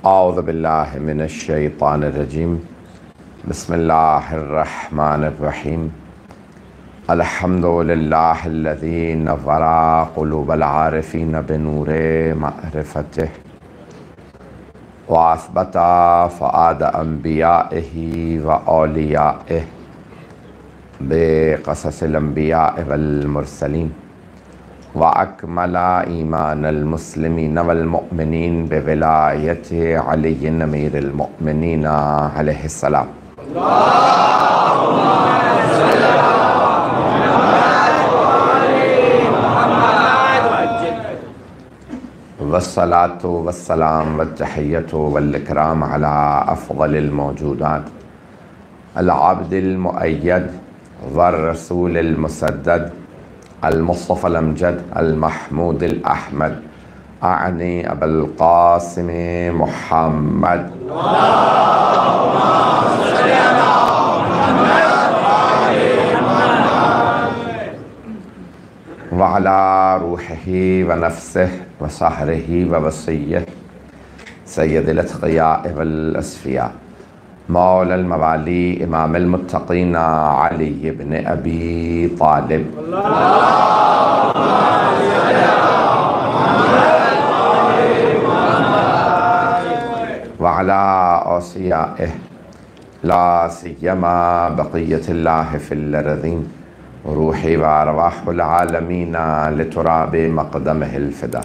اعوذ باللہ من الشیطان الرجیم بسم اللہ الرحمن الرحیم الحمد للہ الذی نور قلوب العارفین بنور معرفتہ واثبت فؤاد انبیائہ واولیائہ بقصص الانبیاء والمرسلین وأكمل إيمان المسلمين والمؤمنين بولاية علي أمير المؤمنين عليه السلام. والصلاة والسلام والتحية والإكرام على أفضل الموجودات العبد المؤيد والرسول المسدد المصطفى الأمجد المحمود الأحمد أعني أبا القاسم محمد وعلى روحه ونفسه وصهره ووصيه سيد الأتقياء والأصفياء مولى الموالي إمام المتقين علي بن أبي طالب وعلى أوصيائه لا سيما بقية الله في الأرضين روحي وأرواح العالمين لتراب مقدمه الفدا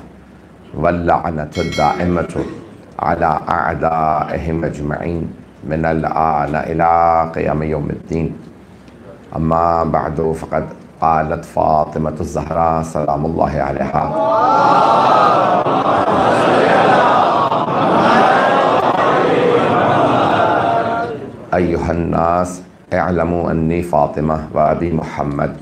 واللعنة الدائمة على أعدائهم أجمعين من الآن إلى قيام يوم الدين. أما بعد فقد قالت فاطمة الزهراء سلام الله عليها أيها الناس اعلموا أني فاطمة وأبي محمد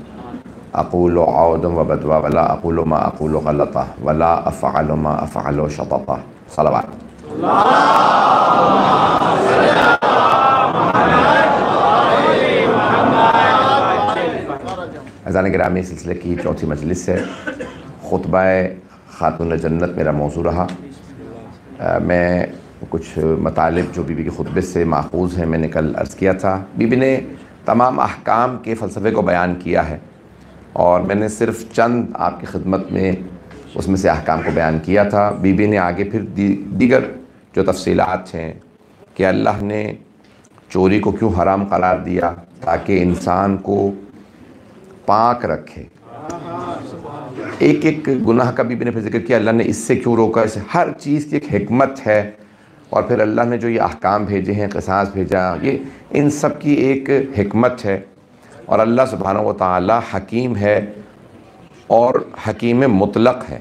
أقول عودا وبدوا ولا أقول ما أقول غلطة ولا أفعل ما أفعل شططة. صلوات. اذان گرامی سلسلے کی چوتھی مجلس ہے. خطبہ خاتون جنت میرا موضوع رہا. میں کچھ مطالب جو بی بی کے خطبے سے ماخوذ ہیں میں نے کل عرض کیا تھا. بی بی نے تمام احکام کے فلسفے کو بیان کیا ہے اور میں نے صرف چند آپ کی خدمت میں اس میں سے احکام کو بیان کیا تھا. بی بی نے آگے پھر دیگر جو تفصیلات ہیں کہ اللہ نے چوری کو کیوں حرام قرار دیا تاکہ انسان کو پاک رکھے. ایک ایک گناہ کا بھی نے پھر ذکر کیا اللہ نے اس سے کیوں روکا, اسے ہر چیز کی ایک حکمت ہے. اور پھر اللہ نے جو یہ احکام بھیجے ہیں, قصاص بھیجا, یہ ان سب کی ایک حکمت ہے. اور اللہ سبحانہ و تعالی حکیم ہے اور حکیم مطلق ہے.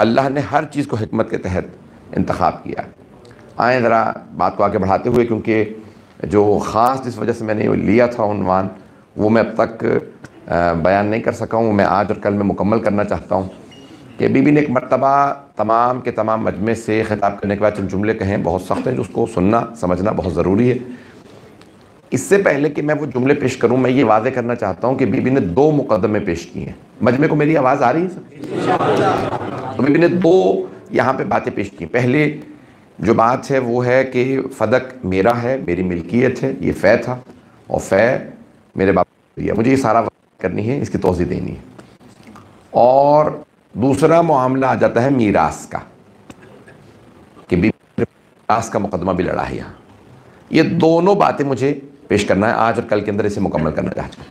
اللہ نے ہر چیز کو حکمت کے تحت انتخاب کیا. آئیں ذرا بات کو آگے بڑھاتے ہوئے, کیونکہ جو خاص جس وجہ سے میں نے لیا تھا عنوان وہ میں اب تک بیان نہیں کر سکا ہوں. میں آج اور کل میں مکمل کرنا چاہتا ہوں کہ بی بی نے ایک مرتبہ تمام کے تمام مجمع سے خطاب کرنے کے بعد چند جملے کہیں بہت سخت ہیں جو اس کو سننا سمجھنا بہت ضروری ہے. اس سے پہلے کہ میں وہ جملے پیش کروں میں یہ واضح کرنا چاہتا ہوں کہ بی بی نے 2 مقدمے پیش کیے ہیں. مجمع کو میری آواز آ رہی ہے سر؟ تو بی بی نے 2 یہاں پہ باتیں پیش کی. پہلے جو بات ہے وہ ہے کہ فدق میرا ہے, میری ملکیت ہے, یہ فے تھا اور فے میرے باپ نے دیا, مجھے یہ سارا کرنی ہے, اس کی توضیح دینی ہے. اور دوسرا معاملہ آ جاتا ہے میراث کا کہ میراث کا مقدمہ بھی لڑا ہے یہاں. یہ دونوں باتیں مجھے پیش کرنا ہے آج اور کل کے اندر, اسے مکمل کرنا چاہتا ہوں.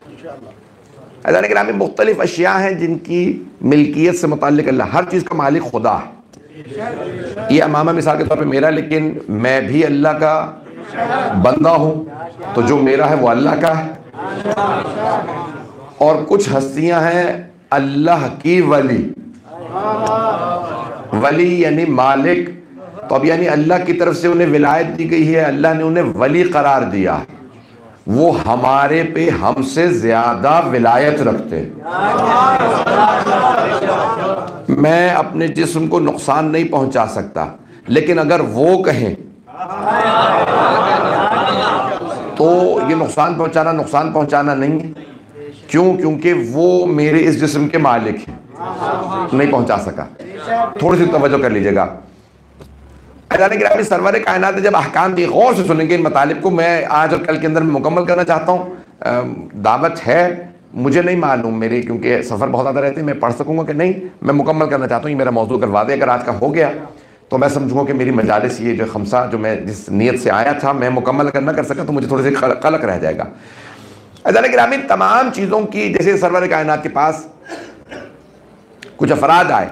اذان گرامی مختلف اشیاء ہیں جن کی ملکیت سے متعلق اللہ, ہر چیز کا مالک خدا ہے. یہ امامہ مثال کے طور پہ میرا, لیکن میں بھی اللہ کا بندہ ہوں, تو جو میرا ہے وہ اللہ کا ہے. اور کچھ ہستیاں ہیں اللہ کی ولی, ولی یعنی مالک. تو اب یعنی اللہ کی طرف سے انہیں ولایت دی گئی ہے, اللہ نے انہیں ولی قرار دیا, وہ ہمارے پہ ہم سے زیادہ ولایت رکھتے. میں اپنے جسم کو نقصان نہیں پہنچا سکتا, لیکن اگر وہ کہیں تو یہ نقصان پہنچانا نہیں ہے. کیوں؟ کیونکہ وہ میرے اس جسم کے مالک ہیں. نہیں پہنچا سکا. تھوڑی سی توجہ کر لیجئے گا. گرامی سرور کائنات نے جب احکام دی، غور سے سنیں گے ان مطالب کو، میں آج اور کل کے اندر مکمل کرنا چاہتا ہوں. دعوت ہے، مجھے نہیں معلوم میری، کیونکہ سفر بہت زیادہ رہتے ہیں، میں پڑھ سکوں گا کہ نہیں، میں مکمل کرنا چاہتا ہوں. یہ میرا موضوع کروا دے، اگر آج کا ہو گیا تو میں سمجھوں کہ میری مجالس یہ جو خمسہ جو میں جس نیت سے آیا تھا میں مکمل نہ کر سکا تو مجھے تھوڑے سے قلق رہ جائے گا. عزیزان گرامی، تمام چیزوں کی جیسے سرور کائنات کے پاس کچھ افراد آئے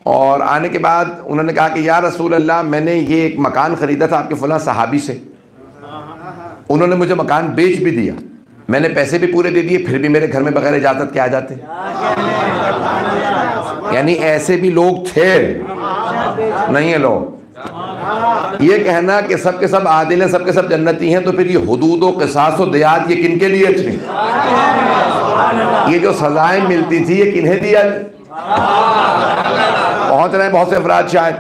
اور آنے کے بعد انہوں نے کہا کہ یا رسول اللہ، میں نے یہ ایک مکان خریدا تھا آپ کے فلاں صحابی سے، انہوں نے مجھے مکان بیچ بھی دیا، میں نے پیسے بھی پورے دے دیے، پھر بھی میرے گھر میں بغیر اجازت کے آ جاتے. یعنی ایسے بھی لوگ تھے، نہیں ہے لوگ. یہ کہنا کہ سب کے سب عادل ہیں، سب کے سب جنتی ہیں، تو پھر یہ حدود و قصاص و دیات یہ کن کے لیے تھی؟ یہ جو سزائیں ملتی تھی یہ کنہیں دیا؟ پہنچ رہے ہیں بہت سے افراد شاید.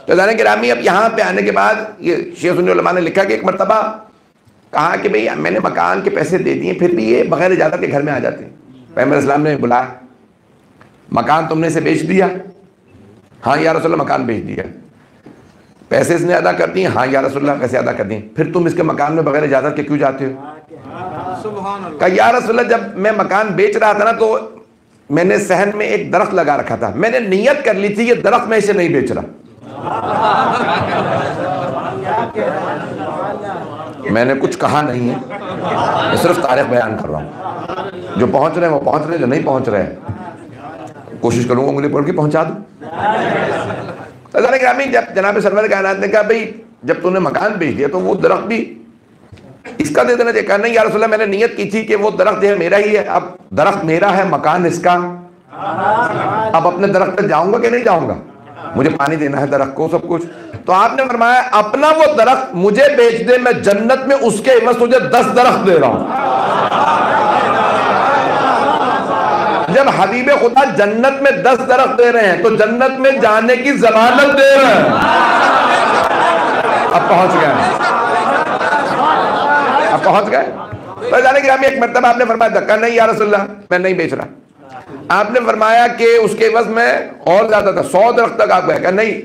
تو عزیزان گرامی، اب یہاں پہ آنے کے بعد یہ شیخ سنی علماء نے لکھا کہ ایک مرتبہ کہا کہ بھئی میں نے مکان کے پیسے دے دیے، پھر بھی یہ بغیر اجازت کے گھر میں آ جاتے ہیں. پیغمبر اسلام نے بلایا، مکان تم نے اسے بیچ دیا؟ ہاں یا رسول اللہ مکان بیچ دیا. پیسے اس نے ادا کر دیے؟ ہاں یا رسول اللہ پیسے ادا کر دیے. پھر تم اس کے مکان میں بغیر اجازت کے کیوں جاتے ہو؟ کہا یا رسول اللہ جب میں مکان بیچ رہا تھا نا تو میں نے صحن میں ایک درخت لگا رکھا تھا، میں نے نیت کر لی تھی یہ درخت میں اسے نہیں بیچ رہا. میں نے کچھ کہا نہیں ہے، میں صرف تاریخ بیان کر رہا ہوں. جو پہنچ رہے ہیں وہ پہنچ رہے ہیں، جو نہیں پہنچ رہے ہیں کوشش کروں گا انگلی پڑھ کے پہنچا دوں. عزیزان گرامی، جب جناب سرور کائنات نے کہا بھئی جب تم نے مکان بیچ دیا تو وہ درخت بھی اس کا دے دینا چاہیے. کہا نہیں یا رسول اللہ، میں نے نیت کی تھی کہ وہ درخت جو ہے میرا ہی ہے، اب درخت میرا ہے، مکان اس کا، اب اپنے درخت پہ جاؤں گا کہ نہیں جاؤں گا؟ مجھے پانی دینا ہے درخت کو، سب کچھ. تو آپ نے فرمایا اپنا وہ درخت مجھے بیچ دے، میں جنت میں اس کے عوض تجھے 10 درخت دے رہا ہوں. جب حبیب خدا جنت میں 10 درخت دے رہے ہیں تو جنت میں جانے کی ضمانت دے رہے ہیں. اب پہنچ گئے، اب پہنچ گئے. تو جانے کی ایک مرتبہ آپ نے فرمایا دھکا نہیں یا رسول اللہ میں نہیں بیچ رہا. آپ نے فرمایا کہ اس کے عوض میں اور زیادہ تھا، 100 درخت تک آپ گئے. کہا نہیں.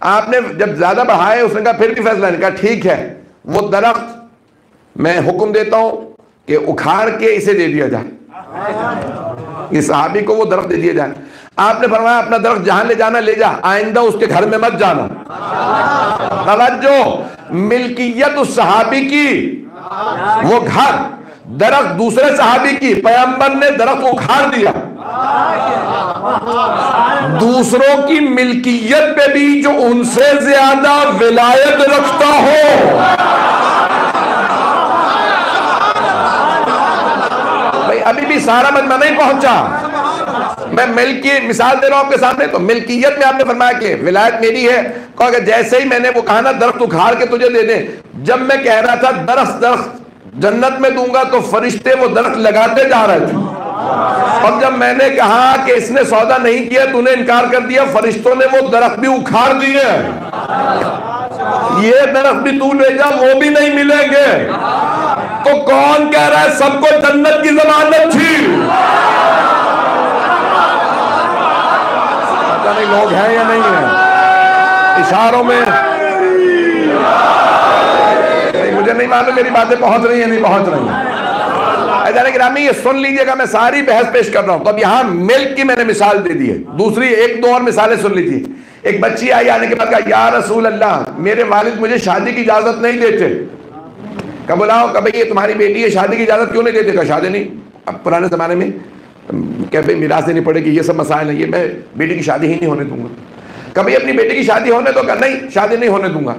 آپ نے جب زیادہ بڑھائے اس نے کہا پھر بھی فیصلہ نہیں. کہا ٹھیک ہے، وہ درخت میں حکم دیتا ہوں کہ اکھاڑ کے اسے دے دیا جائے، اس صحابی کو وہ درخت دے دیا جائے. آپ نے فرمایا اپنا درخت جہاں لے جانا لے جا، آئندہ اس کے گھر میں مت جانا. توجہ، ملکیت اس صحابی کی، وہ گھر، درخت دوسرے صحابی کی. پیغمبر نے درخت اکھاڑ دیا. دوسروں کی ملکیت پہ بھی جو ان سے زیادہ ولایت رکھتا ہو. بھئی ابھی بھی سارا مجمع نہیں پہنچا، میں ملکی مثال دے رہا ہوں آپ کے سامنے. تو ملکیت میں آپ نے فرمایا کہ ولایت میری ہے. کہا کہ جیسے ہی میں نے وہ کہا نا درخت اکھاڑ کے تجھے دے دیں، جب میں کہہ رہا تھا درخت جنت میں دوں گا تو فرشتے وہ درخت لگاتے جا رہے تھے. اور جب میں نے کہا کہ اس نے سودا نہیں کیا، تو نے انکار کر دیا، فرشتوں نے وہ درخت بھی اکھاڑ دیے. یہ درخت بھی تو لے جا، وہ بھی نہیں ملیں گے. تو کون کہہ رہا ہے سب کو جنت کی ضمانت تھی؟ پتہ نہیں لوگ ہیں یا نہیں ہیں، اشاروں میں. مجھے نہیں معلوم میری باتیں پہنچ رہی ہیں نہیں پہنچ رہی ہیں. عزیزان گرامی یہ سن لیجئے گا، میں ساری بحث پیش کر رہا ہوں. تو اب یہاں ملک کی میں نے مثال دے دی ہے، دوسری ایک دو اور مثالیں سن لیجئے. ایک بچی آئی، آنے کے بعد کہا یا رسول اللہ میرے والد مجھے شادی کی اجازت نہیں دیتے. کہا بلاؤ، کہا بھئی یہ تمہاری بیٹی ہے، شادی کی اجازت کیوں نہیں دیتے؟ کہا شادی نہیں. اب پرانے زمانے میں کہ بھئی میراث دینی پڑے گی، یہ سب مسائل ہیں، یہ میں بیٹی کی شادی ہی نہیں ہونے دوں گا. کہا بھئی اپنی بیٹی کی شادی ہونے دو. کہا نہیں شادی نہیں ہونے دوں گا.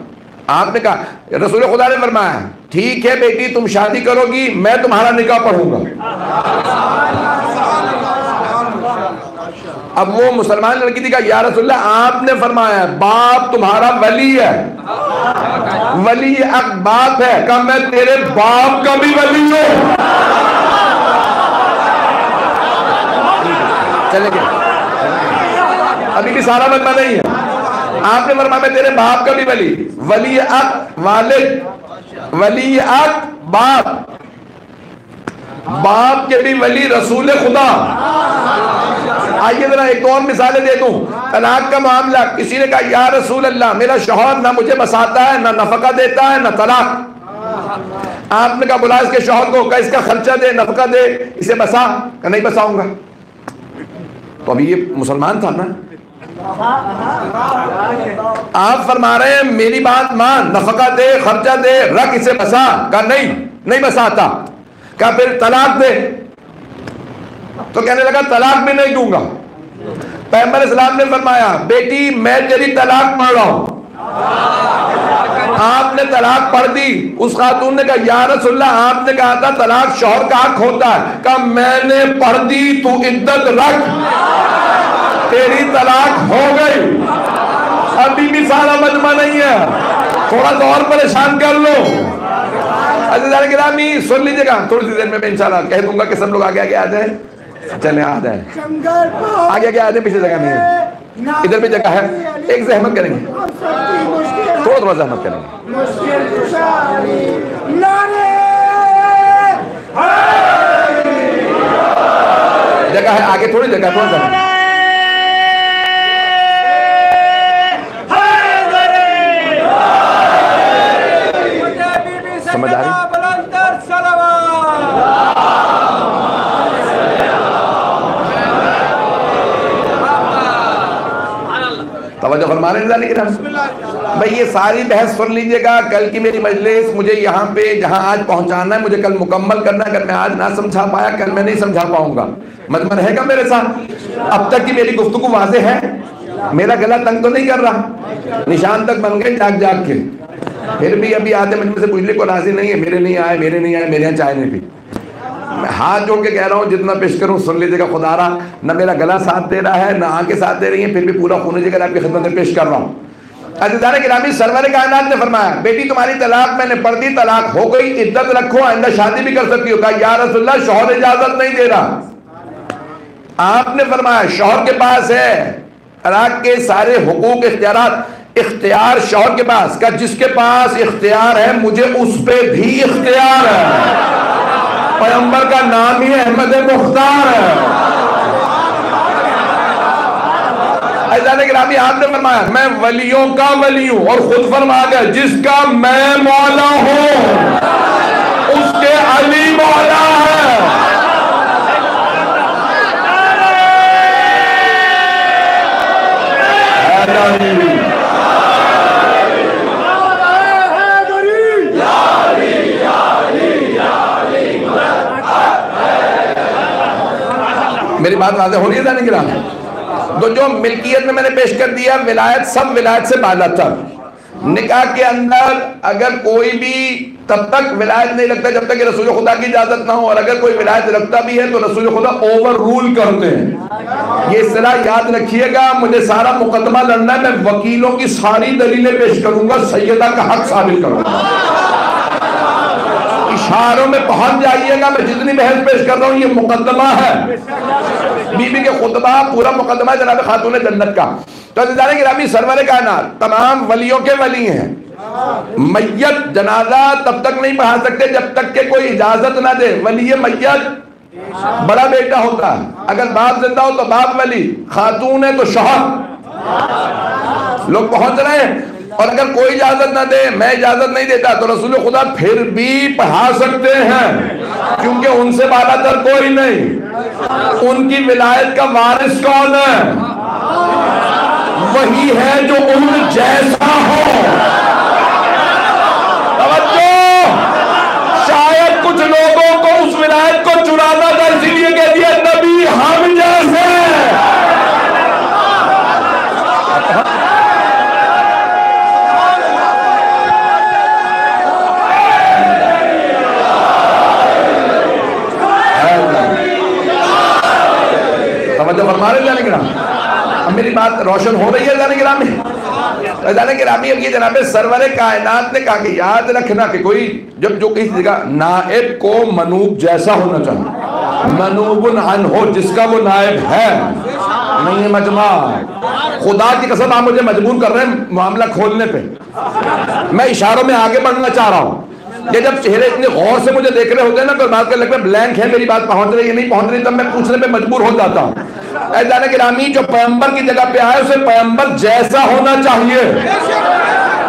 آپ نے کہا رسول خدا نے فرمایا ٹھیک ہے بیٹی تم شادی کرو گی، میں تمہارا نکاح پڑھوں گا. اب وہ مسلمان لڑکی تھی. کہا یا رسول اللہ آپ نے فرمایا باپ تمہارا ولی ہے، ولی حق باپ ہے. کہا میں تیرے باپ کا بھی ولی ہوں. چلے گئے، ابھی بھی سارا مجمع نہیں ہے. آپ نے فرمایا میں تیرے باپ کا بھی ولی، ولی حق والد، ولی حق باپ. باپ کے بھی ولی رسول خدا۔ آئیے ذرا ایک اور مثالیں دے دوں۔ طلاق کا معاملہ، کسی نے کہا یا رسول اللہ میرا شوہر نہ مجھے بساتا ہے، نہ نفقہ دیتا ہے، نہ طلاق۔ آپ نے کہا بلا اس کے شوہر کو، کہا اس کا خرچہ دے، نفقہ دے، اسے بسا۔ کہا نہیں بساؤں گا۔ تو ابھی یہ مسلمان تھا نا۔ آپ فرما رہے ہیں میری بات مان، نفقہ دے، خرچہ دے، رکھ، اسے بسا۔ کہا نہیں بساتا۔ کہا پھر طلاق دے۔ تو کہنے لگا طلاق بھی نہیں دوں گا۔ پیغمبر اسلام نے فرمایا بیٹی میں تیری طلاق پڑھ رہا ہوں۔ آپ نے طلاق پڑھ دی۔ اس خاتون نے کہا یا رسول اللہ آپ نے کہا تھا طلاق شوہر کا حق ہوتا ہے۔ کہا میں نے پڑھ دی، تو عدت رکھ، تیری طلاق ہو گئی۔ ابھی بھی سارا مجمع نہیں ہے، تھوڑا سا اور پریشان کر لو۔ عزیزان گرامی سن لیجیے گا، تھوڑی سی دیر میں انشاءاللہ کہہ دوں گا کہ سب لوگ آگے آگے آ جائیں۔ چلیں آ جائیں، آگے آگے آ جائیں، پیچھے جگہ نہیں ہے، ادھر بھی جگہ ہے۔ ایک زحمت کریں گے، تھوڑا زحمت کریں گے۔ جگہ ہے آگے، تھوڑی جگہ، تھوڑا زحمت۔ سمجھ آ رہی؟ توجہ فرما رہے ہیں۔ بھئی یہ ساری بحث سن لیجئے گا، کل کی میری مجلس مجھے یہاں پہ جہاں آج پہنچانا ہے، مجھے کل مکمل کرنا ہے۔ اگر میں آج نہ سمجھا پایا کل میں نہیں سمجھا پاؤں گا۔ مجمع رہے گا میرے ساتھ؟ اب تک کی میری گفتگو واضح ہے؟ میرا گلا تنگ تو نہیں کر رہا؟ نشان تک بن گئے جاگ جاگ کے۔ پھر بھی ابھی آدھے مجمع سے پوچھنے کو راضی نہیں ہے، میرے نہیں آئے، میرے نہیں آئے، میرے یہاں چائے نہیں پی۔ میں ہاتھ جوڑ کے کہہ رہا ہوں جتنا پیش کروں سن لیجیے گا، خدا رہا نہ میرا گلا ساتھ دے رہا ہے نہ آنکھیں ساتھ دے رہی ہیں، پھر بھی پورا خون جگر آپ کی خدمت میں پیش کر رہا ہوں۔ عزیزان گرامی سرور کائنات نے فرمایا بیٹی تمہاری طلاق میں نے پڑھ دی، طلاق ہو گئی، عدت رکھو، آئندہ شادی بھی کر سکتی ہو۔ کہا یا رسول اللہ شوہر اجازت نہیں دے رہا۔ آپ نے فرمایا شوہر کے پاس ہے طلاق کے سارے حقوق اختیارات، اختیار شوہر کے پاس کا، جس کے پاس اختیار ہے مجھے اس پہ بھی اختیار ہے۔ پیغمبر کا نام ہی احمد مختار ہے۔ عزیزان گرامی آپ نے فرمایا میں ولیوں کا ولی ہوں، اور خود فرما گیا جس کا میں مولا ہوں اس کے علی مولا ہے۔ میری بات واضح ہو رہی ہے جانے گرامی؟ تو جو ملکیت میں نے پیش کر دیا ولایت، سب ولایت سے بالا تر۔ نکاح کے اندر اگر کوئی بھی تب تک ولایت نہیں رکھتا جب تک کہ رسول خدا کی اجازت نہ ہو، اور اگر کوئی ولایت رکھتا بھی ہے تو رسول خدا اوور رول کرتے ہیں۔ یہ اصطلاح یاد رکھیے گا، مجھے سارا مقدمہ لڑنا ہے، میں وکیلوں کی ساری دلیلیں پیش کروں گا، سیدہ کا حق ثابت کروں گا۔ اشاروں میں پہنچ جائیے گا، میں جتنی بحث پیش کر رہا ہوں یہ مقدمہ ہے، بی بی کے خطبہ پورا مقدمہ جناب خاتون جنت کا۔ تو عزیزان گرامی سرور کائنات تمام ولیوں کے ولی ہیں۔ میت جنازہ تب تک نہیں پڑھا سکتے جب تک کہ کوئی اجازت نہ دے۔ ولی میت بڑا بیٹا ہوتا ہے، اگر باپ زندہ ہو تو باپ ولی، خاتون ہے تو شوہر۔ لوگ پہنچ رہے ہیں، اور اگر کوئی اجازت نہ دے، میں اجازت نہیں دیتا، تو رسول خدا پھر بھی پڑھا سکتے ہیں، کیونکہ ان سے بالا تر کوئی نہیں۔ ان کی ولایت کا وارث کون ہے؟ وہی ہے جو ان جیسا ہو۔ توجہ، شاید کچھ لوگوں کو اس ولایت کو چرانا تھا، اسی لیے کہہ دیا نبی ہم جیسے۔ فرمانے جانے گرامی اب میری بات روشن ہو رہی ہے جانے گرامی؟ جانے گرامی اب یہ جناب سرور کائنات نے کہا کہ یاد رکھنا کہ کوئی جب جو کسی جگہ نائب کو منوب جیسا ہونا چاہیے، منوب عن ہو، جس کا وہ نائب ہے، نہیں مجمع۔ خدا کی قسم آپ مجھے مجبور کر رہے ہیں معاملہ کھولنے پہ، میں اشاروں میں آگے بڑھنا چاہ رہا ہوں۔ یہ جب چہرے اتنے غور سے مجھے دیکھ رہے ہوتے ہیں نا، تو بات کرنے لگتا ہے بلینک ہے، میری بات پہنچ رہی ہے نہیں پہنچ رہی، تب میں پوچھنے پہ مجبور ہو جاتا ہوں۔ اعزان گرامی، جو پیغمبر کی جگہ پہ آئے اسے پیغمبر جیسا ہونا چاہیے،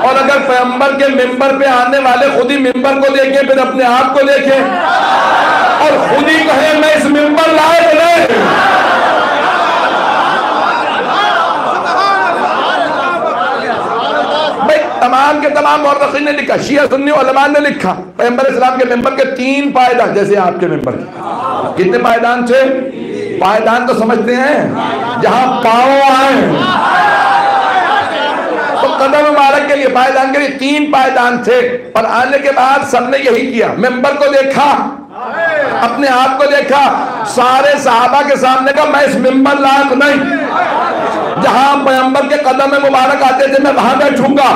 اور اگر پیغمبر کے ممبر پہ آنے والے خود ہی ممبر کو دیکھیں، پھر اپنے آپ کو دیکھیں اور خود ہی کہیں میں اس ممبر لائق نہیں۔ تمام کے تمام مورخین نے لکھا، شیعہ سنی علماء نے لکھا، پیغمبر اسلام کے ممبر کے 3 پائیدان، جیسے آپ کے ممبر کے کتنے پائیدان تھے؟ پائیدان تو سمجھتے ہیں جہاں پاؤں آئیں، تو قدم مبارک کے لیے پائیدان کے لیے 3 پائیدان تھے، اور آنے کے بعد سب نے یہی کیا، ممبر کو دیکھا، اپنے آپ کو دیکھا، سارے صحابہ کے سامنے کہا میں اس ممبر لائق نہیں، جہاں پیغمبر کے قدم مبارک آتے تھے میں وہاں بیٹھوں گا۔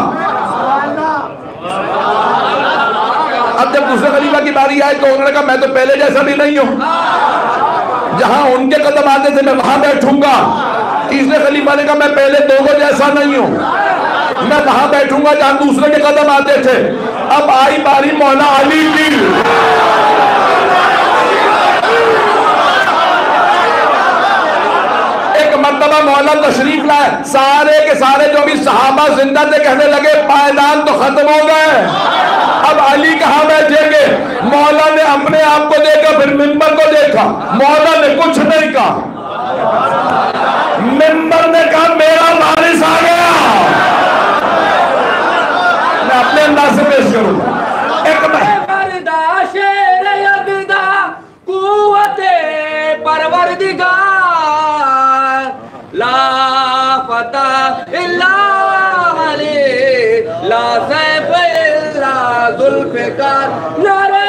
اب جب دوسرے خلیفہ کی باری آئی تو انہوں نے کہا میں تو پہلے جیسا بھی نہیں ہوں، جہاں ان کے قدم آتے تھے میں وہاں بیٹھوں گا۔ تیسرے خلیفہ نے کہا میں پہلے دوگوں جیسا نہیں ہوں، میں وہاں بیٹھوں گا جہاں دوسرے کے قدم آتے تھے۔ اب آئی باری مولا علی کی، ایک مرتبہ مولا تشریف لائے، سارے کے سارے جو بھی صحابہ زندہ تھے کہنے لگے پائیدان تو ختم ہو گئے، اب علی کہاں بیٹھیں گے؟ مولا نے اپنے آپ کو دیکھا، پھر ممبر کو دیکھا، مولا نے کچھ نہیں کہا، ممبر نے کہا میرا وارث آ گیا۔ میں اپنے انداز سے پیش کروں گا، ایک قوت پروردگار لا فتح الا علی لا سیف الا ذوالفقار نعرہ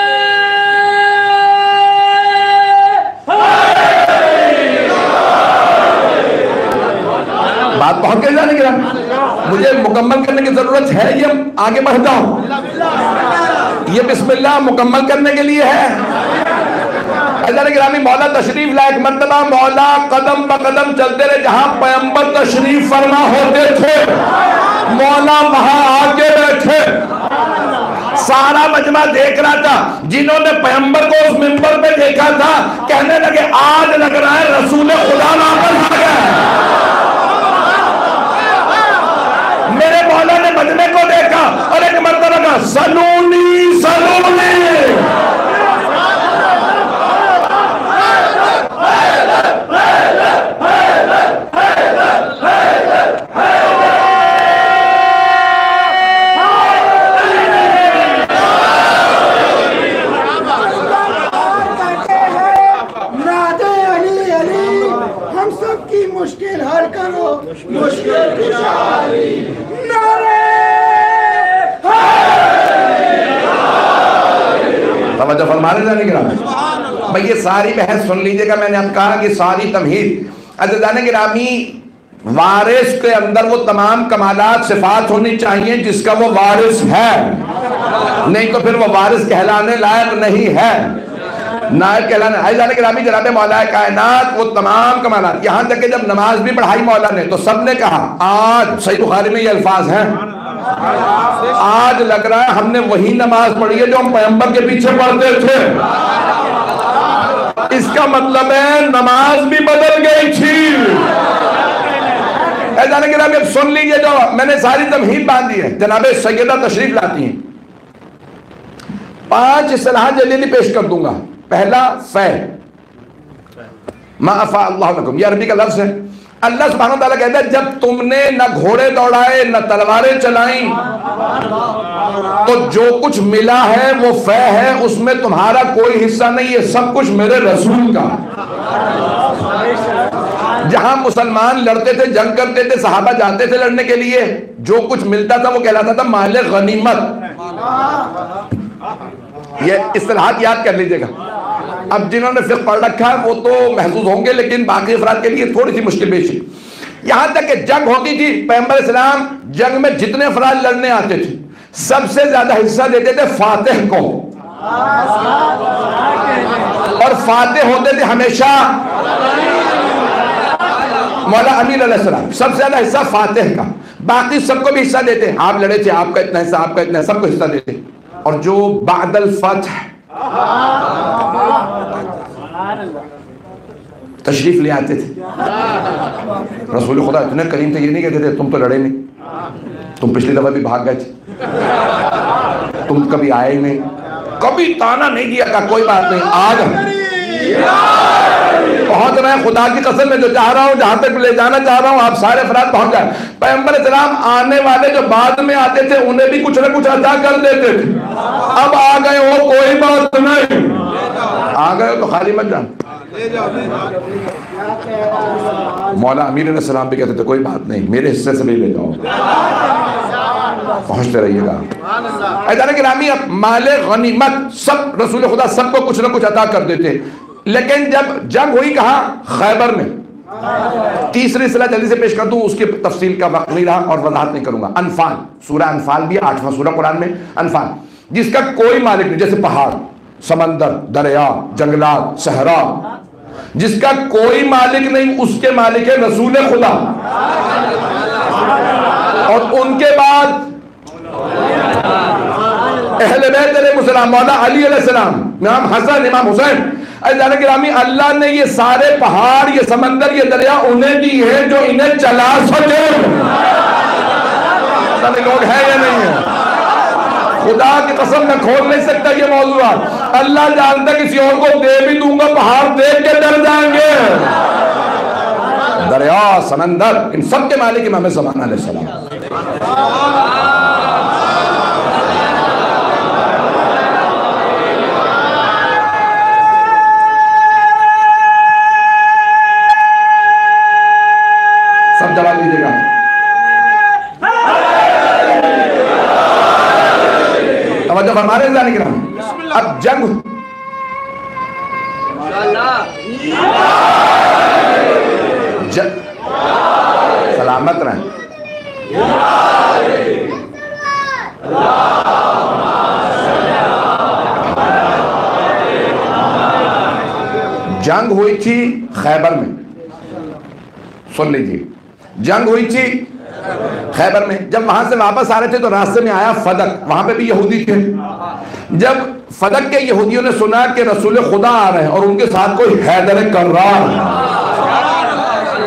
بات پہنچ کے جانے گرا، مجھے مکمل کرنے کی ضرورت ہے، یہ آگے بڑھتا ہوں، یہ بسم اللہ مکمل کرنے کے لیے ہے۔ حضرت گرامی مولا تشریف لائے، ایک مرتبہ مولا قدم بقدم چلتے رہے، جہاں پیغمبر تشریف فرما ہوتے تھے مولا وہاں آگے بیٹھے، سارا مجمع دیکھ رہا تھا، جنہوں نے پیغمبر کو اس ممبر پہ دیکھا تھا کہنے لگے آج لگ رہا ہے رسول خدا واپس آ گئے۔ میرے مولا نے مجمع کو دیکھا اور ایک مرتبہ کہا سلونی سلونی، مشکل حل کرو، مشکل کشائی نعرے توجہ فرمانے جانے گرامی، بھئی یہ ساری بحث سن لیجئے گا، میں نے اب کہا کہ ساری تمہید عزیزان گرامی، وارث کے اندر وہ تمام کمالات صفات ہونی چاہیے جس کا وہ وارث ہے، نہیں تو پھر وہ وارث کہلانے لائق نہیں ہے، نائب کہلانے۔ عزیزان گرامی، جناب مولا کائنات وہ تمام کمالات، یہاں تک کہ جب نماز بھی پڑھائی مولا نے تو سب نے کہا، آج صحیح بخاری میں یہ الفاظ ہیں، آج لگ رہا ہے ہم نے وہی نماز پڑھی ہے جو ہم پیغمبر کے پیچھے پڑھتے تھے، اس کا مطلب ہے نماز بھی بدل گئی تھی۔ عزیزان گرامی اب سن لیجئے، جو میں نے ساری تمہید باندھی ہے، جناب سیدہ تشریف لاتی ہیں، 5 اصطلاحات جلیلی پیش کر دوں گا۔ پہلا فے، ما افا اللہ لکم، یہ عربی کا لفظ ہے۔ اللہ سبحانہ وتعالیٰ کہتا ہے جب تم نے نہ گھوڑے دوڑائے نہ تلواریں چلائیں تو جو کچھ ملا ہے وہ فے ہے، اس میں تمہارا کوئی حصہ نہیں ہے، سب کچھ میرے رسول کا۔ جہاں مسلمان لڑتے تھے، جنگ کرتے تھے، صحابہ جاتے تھے لڑنے کے لیے، جو کچھ ملتا تھا وہ کہلاتا تھا مال غنیمت۔ یہ اصطلاحات یاد کر لیجئے گا۔ اب جنہوں نے فقہ پڑھ رکھا ہے وہ تو محفوظ ہوں گے، لیکن باقی افراد کے لیے تھوڑی سی مشکل پیش ہے۔ یہاں تک کہ جنگ ہوتی تھی، پیغمبر اسلام جنگ میں جتنے افراد لڑنے آتے تھے سب سے زیادہ حصہ دیتے تھے فاتح کو، اور فاتح ہوتے تھے ہمیشہ مولا امیر علیہ السلام، سب سے زیادہ حصہ فاتح کا، باقی سب کو بھی حصہ دیتے۔ آپ لڑے تھے، آپ کا اتنا حصہ، آپ کا اتنا، سب کو حصہ دیتے۔ اور جو بعد الفتح تشریف لے آتے تھے، رسول خدا اتنے کریم تھے، یہ نہیں کہتے تھے تم تو لڑے نہیں، تم پچھلی دفعہ بھی بھاگ گئے تھے، تم کبھی آئے ہی نہیں، کبھی تانا نہیں دیا کہ کوئی بات نہیں، آج پہنچ رہے ہیں، خدا کی قسم میں جو چاہ رہا ہوں، جہاں تک لے جانا چاہ رہا ہوں آپ سارے افراد پہنچ جائیں۔ پیغمبر اسلام آنے والے جو بعد میں آتے تھے انہیں بھی کچھ نہ کچھ عطا کر دیتے تھے، اب آ گئے ہو کوئی بات نہیں، آ گئے ہو تو خالی مت جان۔ مولا امیر علیہ السلام بھی کہتے تھے کوئی بات نہیں، میرے حصے سے بھی لے جاؤ، پہنچتے رہیے گا۔ عزیزان گرامی، اب مال غنیمت سب رسول خدا سب کو کچھ نہ کچھ عطا کر دیتے، لیکن جب جنگ ہوئی کہاں؟ خیبر میں۔ تیسری اصطلاح جلدی سے پیش کر دوں، اس کی تفصیل کا وقت نہیں رہا اور وضاحت نہیں کروں گا۔ انفال، سورہ انفال بھی 8واں سورہ قرآن میں، انفال جس کا کوئی مالک نہیں، جیسے پہاڑ، سمندر، دریا، جنگلات، صحرا، جس کا کوئی مالک نہیں، اس کے مالک ہے رسول خدا، اور ان کے بعد اہل بیت علیہ السلام، مولا علی علیہ السلام، امام حسن، امام حسین۔ عزیزان گرامی، اللہ نے یہ سارے پہاڑ، یہ سمندر، یہ دریا انہیں دی ہے جو انہیں چلا سکے۔ لوگ ہے یا نہیں ہے؟ خدا کی قسم میں کھول نہیں سکتا یہ موضوعات، اللہ جانتا کسی اور کو دے بھی دوں گا، پہاڑ دیکھ کے ڈر جائیں گے۔ دریا، سمندر، ان سب کے مالک امام زمان علیہ السلام۔ سب جواب دیجیے گا۔ توجہ فرما رہے ہیں جانے کرام۔ اب جنگ سلامت رہیں۔ جنگ ہوئی تھی خیبر میں، سن لیجیے، جنگ ہوئی تھی خیبر میں۔ جب وہاں سے واپس آ رہے تھے تو راستے میں آیا فدق، وہاں پہ بھی یہودی تھے۔ جب فدق کے یہودیوں نے سنا کہ رسول خدا آ رہے ہیں اور ان کے ساتھ کوئی حیدر کرار،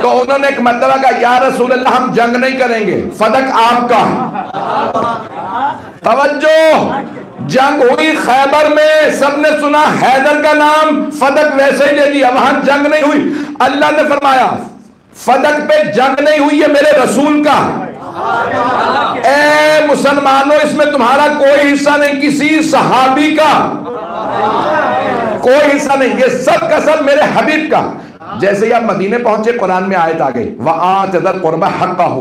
تو انہوں نے ایک مرتبہ کہا یا رسول اللہ ہم جنگ نہیں کریں گے، فدق آپ کا۔ توجہ، جنگ ہوئی خیبر میں، سب نے سنا حیدر کا نام، فدق ویسے ہی لے لیا، وہاں جنگ نہیں ہوئی۔ اللہ نے فرمایا فدق پہ جنگ نہیں ہوئی، یہ میرے رسول کا، اے مسلمانوں اس میں تمہارا کوئی حصہ نہیں، کسی صحابی کا کوئی حصہ نہیں، یہ سب کا سب میرے حبیب کا۔ جیسے ہی آپ مدینے پہنچے قرآن میں آیت آ گئی وَآتِ ذَا الْقُرْبَى حَقَّهُ،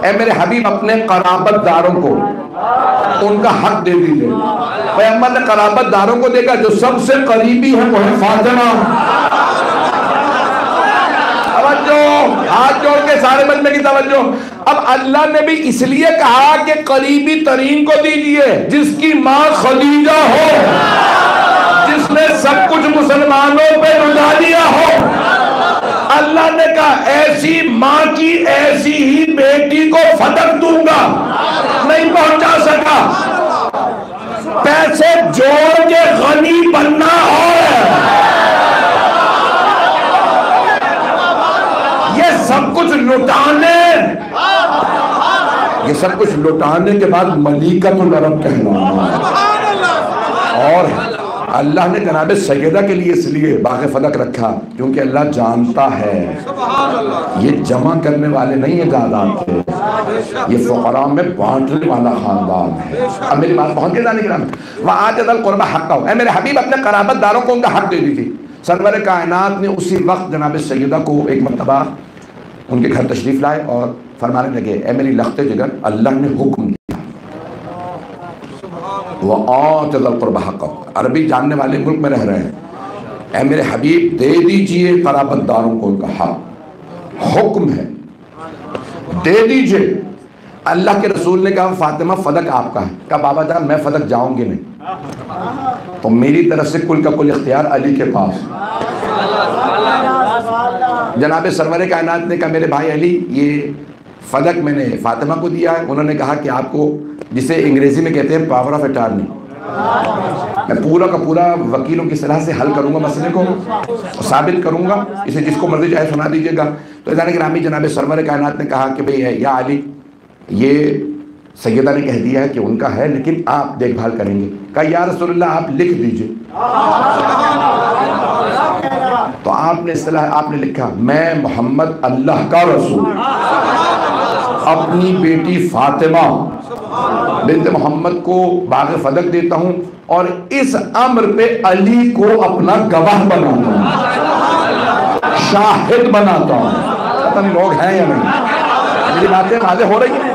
اے میرے حبیب اپنے قرابت داروں کو ان کا حق دے دیجئے۔ پیغمبر نے قرابت داروں کو دیکھا، جو سب سے قریبی ہے وہ ہے فاطمہ۔ توجہ، ہاتھ جوڑ کے سارے مجمع کی توجہ۔ اب اللہ نے بھی اس لیے کہا کہ قریبی ترین کو دیجئے، جس کی ماں خدیجہ ہو، جس نے سب کچھ مسلمانوں پہ لٹا دیا ہو۔ اللہ نے کہا ایسی ماں کی ایسی ہی بیٹی کو فدق دوں گا، نہیں پہنچا سکا، پیسے جوڑ کے غنی بننا ہے۔ یہ سب کچھ لٹانے، یہ سب کچھ لٹانے کے بعد ملیکۃ العرب کہلانا، اور اللہ نے جناب سیدہ کے لیے اس لیے باغ فدق رکھا کیونکہ اللہ جانتا ہے یہ جمع کرنے والے نہیں ہیں جائیداد کے، یہ فقراء میں بانٹنے والا خاندان ہے۔ اب میری بات پہنچ کے جانے کی رام وَآتِ ذَا الْقُرْبَى حَقَّهُ، اے میرے حبیب اپنے قرابت داروں کو ان کا حق دے دیجیے۔ سرور کائنات نے اسی وقت جناب سیدہ کو ایک مرتبہ ان کے گھر تشریف لائے اور فرمانے لگے اے میری لخت جگر، اللہ نے حکم دیا وَآتِ ذَا الْقُرْبَى حَقَّهُ، عربی جاننے والے ملک میں رہ رہے ہیں، اے میرے حبیب دے دیجئے قرابت داروں کو ان کا حق، حکم ہے دے دیجئے۔ اللہ کے رسول نے کہا فاطمہ فدق آپ کا ہے، کہا بابا جان میں فدق جاؤں گی نہیں، تو میری طرف سے کل کا کل اختیار علی کے پاس۔ جناب سرور کائنات نے کہا میرے بھائی علی یہ فدق میں نے فاطمہ کو دیا ہے، انہوں نے کہا کہ آپ کو جسے انگریزی میں کہتے ہیں پاور آف اٹارنی، میں پورا کا پورا وکیلوں کی صلاح سے حل کروں گا مسئلے کو، ثابت کروں گا، اسے جس کو مرضی چاہے سنا دیجیے گا۔ تو عزیزان گرامی، جناب سرور کائنات نے کہا کہ بھئی یا علی، یہ سیدہ نے کہہ دیا ہے کہ ان کا ہے، لیکن آپ دیکھ بھال کریں گے۔ کہا یا رسول اللہ آپ لکھ دیجئے۔ تو آپ نے لکھا میں محمد اللہ کا رسول اپنی بیٹی فاطمہ بنت محمد کو باغ فدق دیتا ہوں اور اس امر پہ علی کو اپنا گواہ بناتا ہوں، شاہد بناتا ہوں۔ پتہ نہیں لوگ ہیں یا نہیں، میری باتیں واضح ہو رہی ہیں؟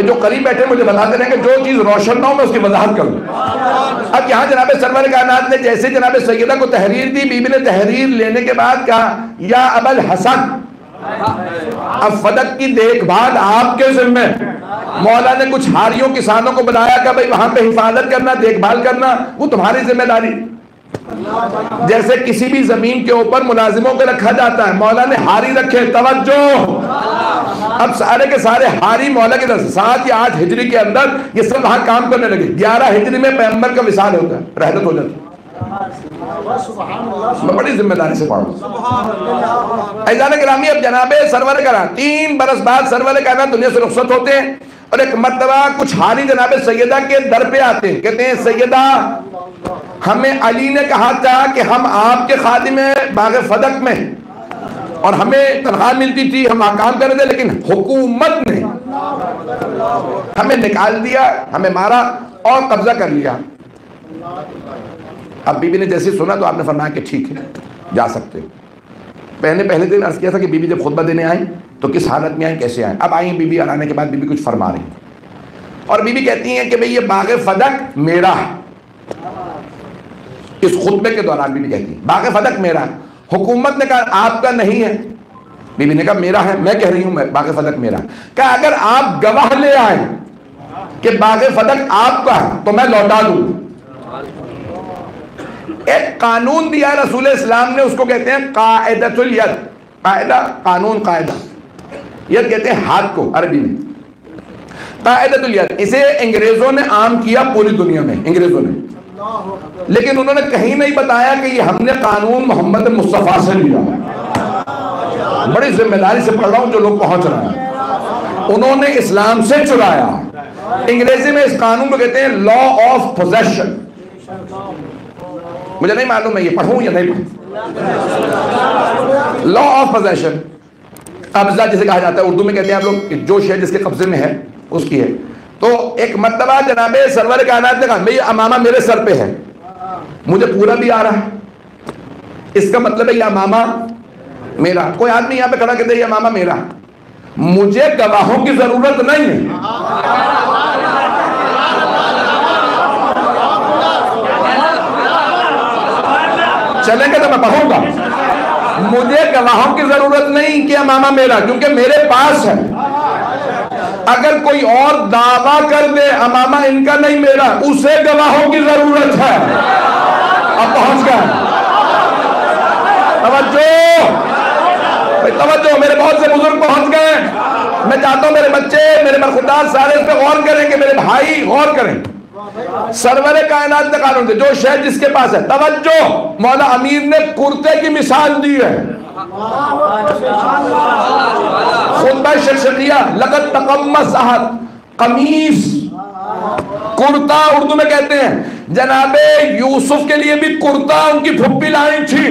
جو قریب بیٹھے مجھے بتاتے رہیں کہ جو چیز روشن نہ ہو میں اس کی وضاحت کروں۔ اب یہاں جناب سرور کائنات نے جیسے جناب سیدہ کو تحریر دی، بی بی نے تحریر لینے کے بعد کہا یا ابا الحسن، اب فدق کی دیکھ بھال آپ کے ذمہ۔ مولا نے کچھ ہاریوں کسانوں کو بتایا کہ بھئی وہاں پہ حفاظت کرنا، دیکھ بھال کرنا وہ تمہاری ذمہ داری۔ جیسے کسی بھی زمین کے اوپر ملازموں کو رکھا جاتا ہے، مولا نے ہاری رکھے، توجہ۔ اب سارے کے سارے ہاری مولا کے 7 یا 8 ہجری کے اندر یہ سب وہاں کام کرنے لگے۔ 11 ہجری میں پیغمبر کا وصال ہوتا ہے، رحلت ہو جاتی ہے۔ میں بڑی ذمہ داری سے پڑھوں۔ عزیزان گرامی، اب جناب سرور کائنات 3 برس بعد سرور کائنات دنیا سے رخصت ہوتے ہیں، اور ایک مرتبہ کچھ ہاری جناب سیدہ کے در پہ آتے ہیں، کہتے ہیں سیدہ ہمیں علی نے کہا تھا کہ ہم آپ کے خادم ہیں باغ فدق میں، اور ہمیں تنخواہ ملتی تھی، ہم کام کر رہے تھے، لیکن حکومت نے ہمیں نکال دیا، ہمیں مارا اور قبضہ کر لیا۔ اب بی بی نے جیسے سنا تو آپ نے فرمایا کہ ٹھیک ہے جا سکتے۔ پہلے دن عرض کیا تھا کہ بی بی جب خطبہ دینے آئیں تو کس حالت میں آئیں، کیسے آئیں۔ اب آئیں بی بی، اور آنے کے بعد بی بی کچھ فرما رہی ہیں، اور بی بی کہتی ہیں کہ بھئی یہ باغ فدق میرا ہے۔ اس خطبے کے دوران بی بی کہتی ہیں باغ فدق میرا ہے، حکومت نے کہا آپ کا نہیں ہے۔ بی بی نے کہا میرا ہے، میں کہہ رہی ہوں باغ فدق میرا ہے۔ کہا اگر آپ گواہ لے آئیں کہ باغ فدق آپ کا ہے تو میں لوٹا دوں۔ ایک قانون دیا رسول اسلام نے، اس کو کہتے ہیں قاعدۃ الید، قاعدہ قانون، قاعدہ ید کہتے ہیں ہاتھ کو عربی میں، قاعدۃ الید۔ اسے انگریزوں نے عام کیا پوری دنیا میں، انگریزوں نے، لیکن انہوں نے کہیں نہیں بتایا کہ یہ ہم نے قانون محمد مصطفیٰ سے لیا۔ بڑی ذمہ داری سے پڑھ رہا ہوں جو لوگ پہنچ رہے ہیں، انہوں نے اسلام سے چرایا۔ انگریزی میں اس قانون کو کہتے ہیں لا آف پوزیشن۔ مجھے نہیں معلوم میں یہ پڑھوں یا نہیں پڑھوں۔ لا آف پوزیشن، قبضہ جسے کہا جاتا ہے، اردو میں کہتے ہیں آپ لوگ جو شے جس کے قبضے میں ہے اس کی ہے۔ تو ایک مرتبہ جناب سرور کائنات نے کہا بھئی امامہ میرے سر پہ ہے، مجھے پورا بھی آ رہا ہے، اس کا مطلب ہے یہ امامہ میرا۔ کوئی آدمی یہاں پہ کھڑا کہتے ہیں یہ امامہ میرا، مجھے گواہوں کی ضرورت نہیں ہے۔ چلیں گے تو میں پڑھوں گا، مجھے گواہوں کی ضرورت نہیں کہ امامہ میرا، کیونکہ میرے پاس ہے۔ اگر کوئی اور دعویٰ کر دے امامہ ان کا نہیں میرا، اسے گواہوں کی ضرورت ہے۔ اب پہنچ گئے، توجہ میرے بہت سے بزرگ پہنچ گئے۔ میں چاہتا ہوں میرے بچے، میرے برخوردار سارے اس پہ غور کریں، کہ میرے بھائی غور کریں۔ سرور کائنات نے قانون دے، جو شہد جس کے پاس ہے۔ توجہ، مولا امیر نے کرتے کی مثال دی ہے۔ خطبہ شرشقیہ، لقد تقمص احد، قمیص، کرتا اردو میں کہتے ہیں۔ جناب یوسف کے لیے بھی کرتا ان کی پھپھی لائی تھی،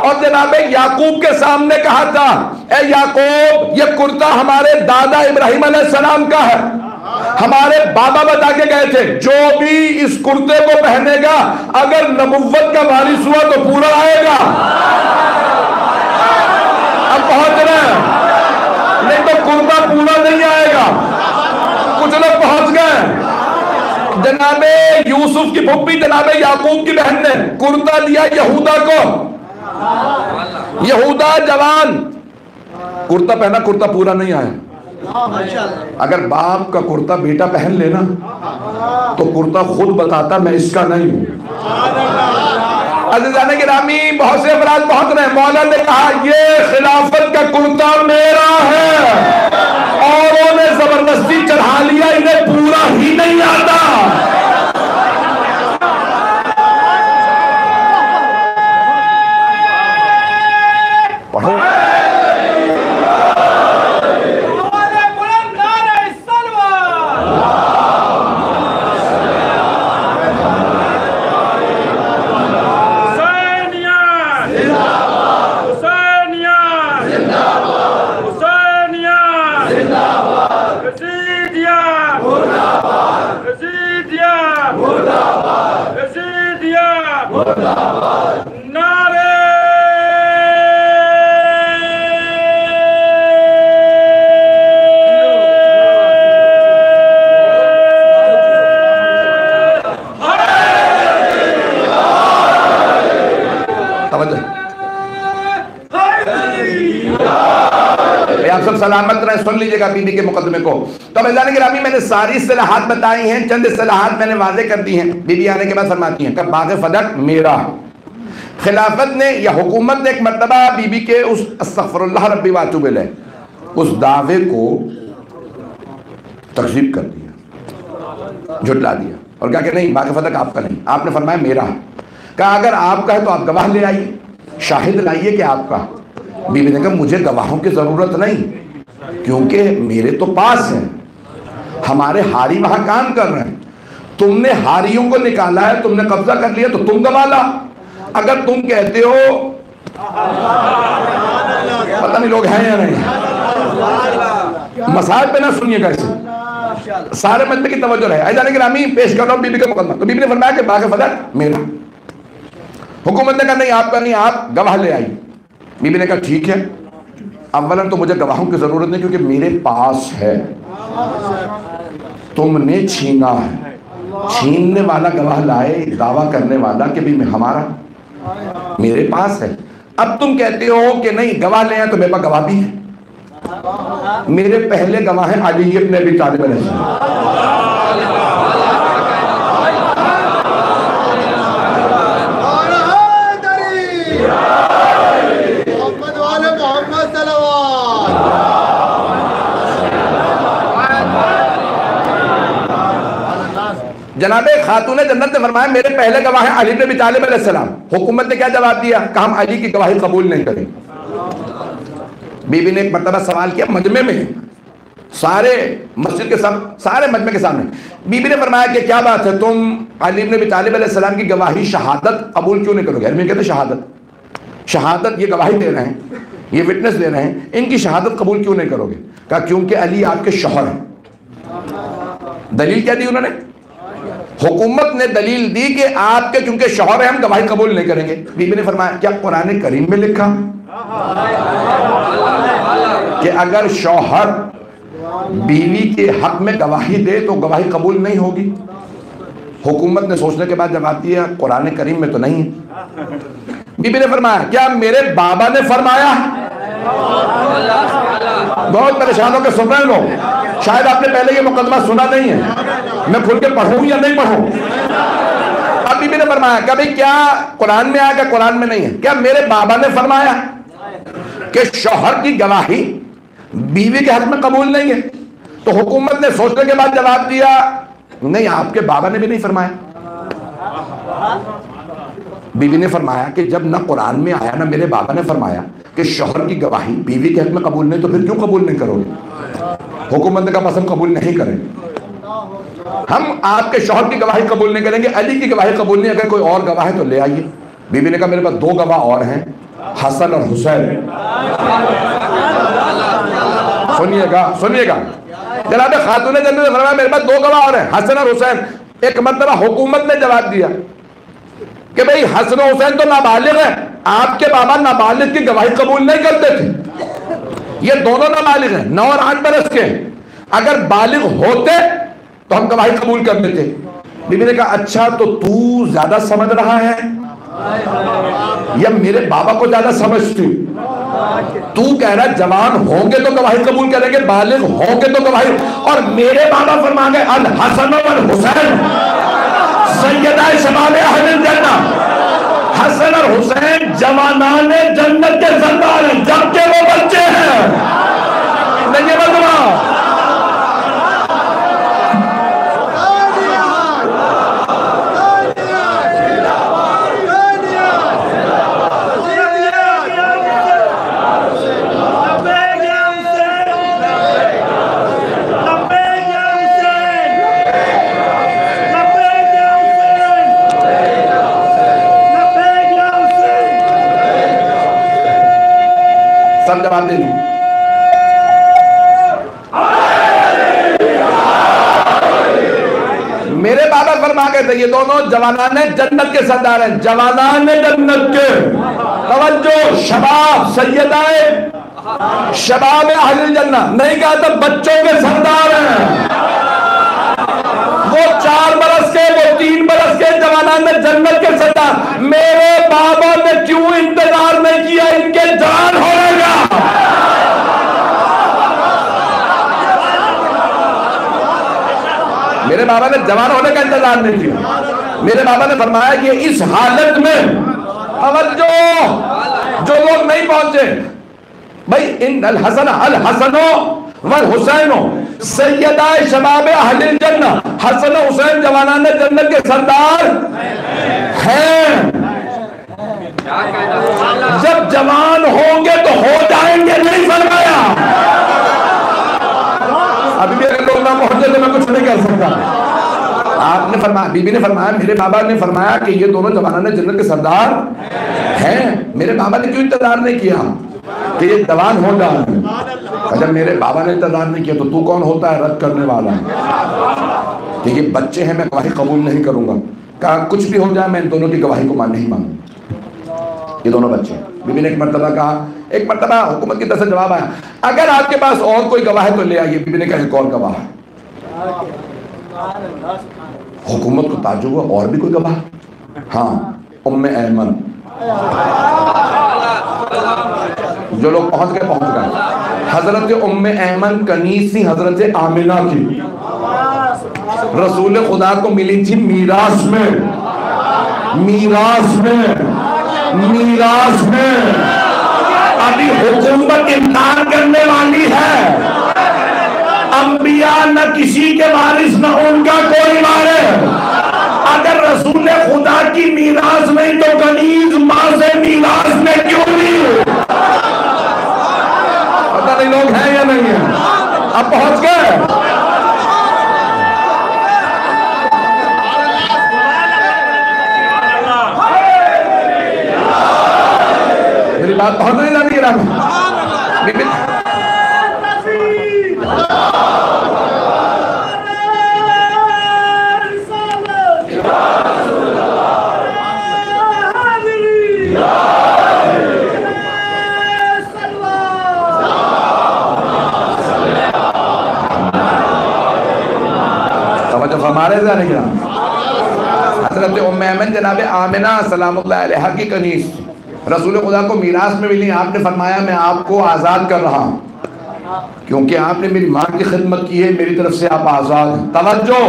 اور جناب یعقوب کے سامنے کہا تھا اے یعقوب یہ کرتا ہمارے دادا ابراہیم علیہ السلام کا ہے، ہمارے بابا بتا کے گئے تھے جو بھی اس کرتے کو پہنے گا اگر نبوت کا وارث ہوا تو پورا آئے گا۔ اب پہنچ رہے ہیں، نہیں تو کرتا پورا نہیں آئے گا۔ کچھ لوگ پہنچ گئے۔ جناب یوسف کی پھپھی جناب یعقوب کی بہن نے کرتا دیا یہودا کو۔ یہودا جوان کرتا پہنا، کرتا پورا نہیں آیا۔ اگر باپ کا کرتا بیٹا پہن لینا تو کرتا خود بتاتا میں اس کا نہیں ہوں۔ عزیزان گرامی، بہت سے افراد پہنچ رہے ہیں۔ مولا نے کہا یہ خلافت کا کرتا میرا ہے، اوروں نے زبردستی چڑھا لیا، انہیں پورا ہی نہیں آتا۔ آپ سب سلامت رہیں. سن لیجئے گا بیوی کے مقدمے کو. تو عزیزان گرامی میں نے ساری اصطلاحات بتائی ہیں, چند اصطلاحات میں نے واضح کر دی ہیں. بی بی آنے کے بعد فرماتی ہیں کہ باغ فدق میرا. خلافت نے یا حکومت نے ایک مرتبہ بی بی کے اس استغفر اللہ ربی واتوب الیہ اس دعوے کو تکذیب کر دیا, جھٹلا دیا اور کہا کہ نہیں باغ فدق آپ کا نہیں. آپ نے فرمایا میرا. کہا اگر آپ کا ہے تو آپ گواہ لے آئیے, شاہد لائیے کہ آپ کا. بی بی نے کہا مجھے گواہوں کی ضرورت نہیں کیونکہ میرے تو پاس ہیں, ہمارے ہاری وہاں کام کر رہے ہیں. تم نے ہاریوں کو نکالا ہے, تم نے قبضہ کر لیا تو تم گواہ لا. اگر تم کہتے ہو پتہ نہیں لوگ ہیں یا نہیں, مسائل پہ نہ سنیے گا اسے, سارے مجمع کی توجہ رہے. عزیزان گرامی پیش کر رہا ہوں بی بی کا مقدمہ. تو بی بی نے فرمایا کہ باغ فدق میرا. حکومت نے کہا نہیں آپ کا نہیں, آپ گواہ لے آئی. بی بی نے کہا ٹھیک ہے, اولا تو مجھے گواہوں کی ضرورت نہیں کیونکہ میرے پاس ہے, تم نے چھینا ہے. چھیننے والا گواہ لائے, دعویٰ کرنے والا کہ بھی ہمارا میرے پاس ہے. اب تم کہتے ہو کہ نہیں گواہ لے آئے, تو میرے پاس گواہ بھی ہے. میرے پہلے گواہ ہیں علی ابن ابی طالب علیہ السلام. جناب خاتون جنت نے فرمایا میرے پہلے گواہ ہیں علی بن ابی طالب علیہ السلام. حکومت نے کیا جواب دیا؟ کہ ہم علی کی گواہی قبول نہیں کریں. بی بی نے ایک مرتبہ سوال کیا مجمع میں, سارے مسجد کے سارے مجمع کے سامنے. بی بی نے فرمایا کہ کیا بات ہے, تم علی بن ابی طالب علیہ السلام کی گواہی شہادت قبول کیوں نہیں کرو گے؟ عربی میں کہتے شہادت یہ گواہی دے رہے ہیں, یہ وٹنس دے رہے ہیں, ان کی شہادت قبول کیوں نہیں کرو گے؟ کہا کیونکہ علی آپ کے شوہر ہیں. دلیل کیا دی انہوں نے؟ حکومت نے دلیل دی کہ آپ کے چونکہ شوہر ہیں ہم گواہی قبول نہیں کریں گے. بی بی نے فرمایا کیا قرآن کریم میں لکھا کہ اگر شوہر بیوی کے حق میں گواہی دے تو گواہی قبول نہیں ہوگی؟ حکومت نے سوچنے کے بعد جواب دیا قرآن کریم میں تو نہیں ہے. بی بی نے فرمایا کیا میرے بابا نے فرمایا؟ بہت پریشان ہو کے سن رہے لوگ, شاید آپ نے پہلے یہ مقدمہ سنا نہیں ہے, میں کھل کے پڑھوں یا نہیں پڑھوں. اب بی بی نے فرمایا کہ بھئی کیا قرآن میں آیا کہ قرآن میں نہیں ہے؟ کیا میرے بابا نے فرمایا کہ شوہر کی گواہی بیوی کے حق میں قبول نہیں ہے؟ تو حکومت نے سوچنے کے بعد جواب دیا نہیں آپ کے بابا نے بھی نہیں فرمایا. بی بی نے فرمایا کہ جب نہ قرآن میں آیا نہ میرے بابا نے فرمایا کہ شوہر کی گواہی بیوی کے حق میں قبول نہیں, تو پھر کیوں قبول نہیں کرو گے؟ حکومت نے کہا بس ہم قبول نہیں کریں, ہم آپ کے شوہر کی گواہی قبول نہیں کریں گے, علی کی گواہی قبول نہیں, اگر کوئی اور گواہ ہے تو لے آئیے. بی بی نے کہا میرے پاس 2 گواہ اور ہیں, حسن اور حسین. سنیے گا جناب خاتون جنت نے فرمایا میرے پاس 2 گواہ اور ہیں, حسن اور حسین. ایک مرتبہ حکومت نے جواب دیا کہ بھئی حسن و حسین تو نابالغ ہیں, آپ کے بابا نابالغ کی گواہی قبول نہیں کرتے تھے, یہ دونوں نابالغ ہیں 9 اور 8 برس کے, اگر بالغ ہوتے تو ہم گواہی قبول کر لیتے. بی بی نے کہا اچھا تو زیادہ سمجھ رہا ہے یا میرے بابا کو زیادہ سمجھتی؟ تو کہہ رہا جوان ہوں گے تو گواہی قبول کریں گے, بالغ ہوں گے تو گواہی, اور میرے بابا فرما گئے الحسن والحسین سیدہ شباب اہل الجنہ. حسن اور حسین جوانان جنت کے سردار ہیں جبکہ وہ بچے ہیں. نہیں بدما سب جواب دیں. تھے یہ دونوں جوانان جنت کے سردار ہیں، جوانان جنت کے. توجہ، شباب سیدائے شباب اہل الجنہ، نہیں کہا تھا بچوں کے سردار ہیں. وہ 4 برس کے، وہ 3 برس کے جوانان جنت کے سردار. میرے بابا نے کیوں انتظار نہیں کیا ان کے جوان ہونے کا؟ میرے بابا نے جوان ہونے کا انتظار نہیں کیا. میرے بابا نے فرمایا کہ اس حالت میں توجہ، جو لوگ نہیں پہنچے بھائی، ان الحسن والحسین سیدہ شباب اہل الجنہ، حسن و حسین جوانان جنت کے سردار ہیں. جب جوان ہوں گے تو ہو جائیں گے، نہیں فرمایا. ابھی بھی اگر لوگ نہ پہنچے تو میں کچھ نہیں کر سکتا. آپ نے فرمایا، بی بی نے فرمایا، میرے بابا نے فرمایا کہ یہ دونوں جوانان جنت کے سردار ہیں. میرے بابا نے کیوں انتظار نہیں کیا کہ یہ جوان ہو جائے؟ جب میرے بابا نے انتظار نہیں کیا تو کون ہوتا ہے رد کرنے والا؟ کہ یہ بچے ہیں، میں گواہی قبول نہیں کروں گا. کہا کچھ بھی ہو جائے میں ان دونوں کی گواہی کو نہیں مانوں. یہ دونوں بچے ہیں. بی بی نے ایک مرتبہ کہا، ایک مرتبہ حکومت کی طرف سے جواب آیا، اگر آپ کے پاس اور کوئی گواہ ہے تو لے آئیے. بی بی نے کہا ایک اور گواہ ہے. حکومت کو تعجب ہوا، اور بھی کوئی گواہ؟ ہاں، ام ایمن. جو لوگ پہنچ گئے. حضرت ام ایمن کنیسی حضرت آمنہ کی، رسول خدا کو ملی تھی میراث میں. ابھی حکومت امتحان کرنے والی ہے. انبیاء نہ کسی کے وارث نہ ان کا کوئی وارث. اگر رسول خدا کی میراث نہیں تو کنیز ماں سے میراث میں کیوں نہیں؟ پتہ نہیں لوگ ہیں یا نہیں ہیں. اب پہنچ گئے. میری بات پہنچ نہیں جاتی ہے. ہمارے ذہن کیا حضرت ام ایمن جناب آمنہ سلام اللہ علیہ کی کنیز رسول خدا کو میراث میں ملی. آپ نے فرمایا میں آپ کو آزاد کر رہا ہوں کیونکہ آپ نے میری ماں کی خدمت کی ہے، میری طرف سے آپ آزاد ہیں. توجہ،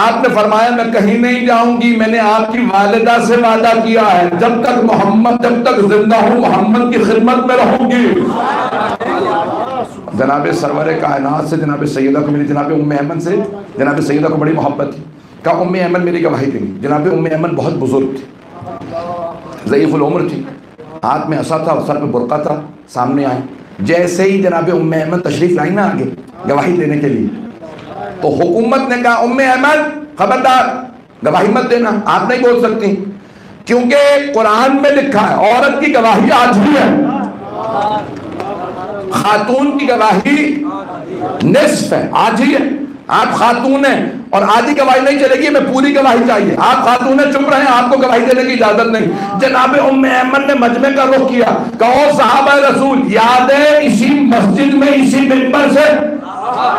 آپ نے فرمایا میں کہیں نہیں جاؤں گی، میں نے آپ کی والدہ سے وعدہ کیا ہے جب تک زندہ ہوں محمد کی خدمت میں رہوں گی. جناب سرور کائنات سے جناب سیدہ کو میری جناب ام ایمن سے جناب سیدہ کو بڑی محبت تھی. کہا ام ایمن میری گواہی دیں گی. جناب ام ایمن بہت بزرگ تھی، ضعیف العمر تھی، ہاتھ میں عصا تھا اور سر پہ برقع تھا. سامنے آئے، جیسے ہی جناب ام ایمن تشریف لائی نا آگے گواہی دینے کے لیے، تو حکومت نے کہا ام ایمن خبردار گواہی مت دینا، آپ نہیں بول سکتی، کیونکہ قرآن میں لکھا ہے عورت کی گواہی آج بھی ہے، خاتون کی گواہی نصف ہے، آج ہی ہے. آپ خاتون ہیں اور آدھی گواہی نہیں چلے گی، میں پوری گواہی چاہیے. آپ خاتون ہیں، چپ رہے ہیں، آپ کو گواہی دینے کی اجازت نہیں. جناب ام ایمن نے مجمع کا رخ کیا، کہو صحابہ رسول یاد ہے اسی مسجد میں اسی منبر سے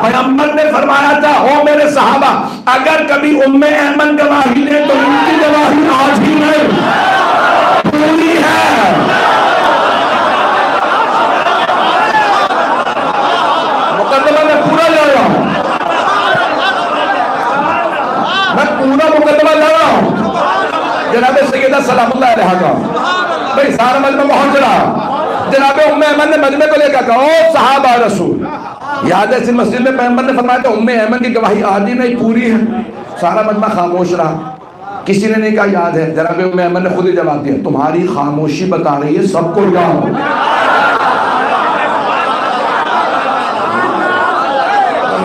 پیغمبر نے فرمایا تھا او میرے صحابہ اگر کبھی ام ایمن گواہی دے تو ان کی گواہی آج ہی نہیں پوری ہے. مقدمہ میں پورا جا رہا ہوں، میں پورا مقدمہ جا رہا ہوں. جناب سیدہ سلام اللہ علیہ کا بھئی سارا مجمع پہنچ رہا. جناب ام ایمن نے مجمع کو لے کر کہا او صحابہ رسول یاد ہے اس مسجد میں پیغمبر نے فرمایا کہ ام ایمن کی گواہی آدھی نہیں پوری ہے. سارا مجمع خاموش رہا، کسی نے نہیں کہا یاد ہے. جناب ام ایمن نے خود ہی جواب دیا تمہاری خاموشی بتا رہی ہے سب کو یاد ہے.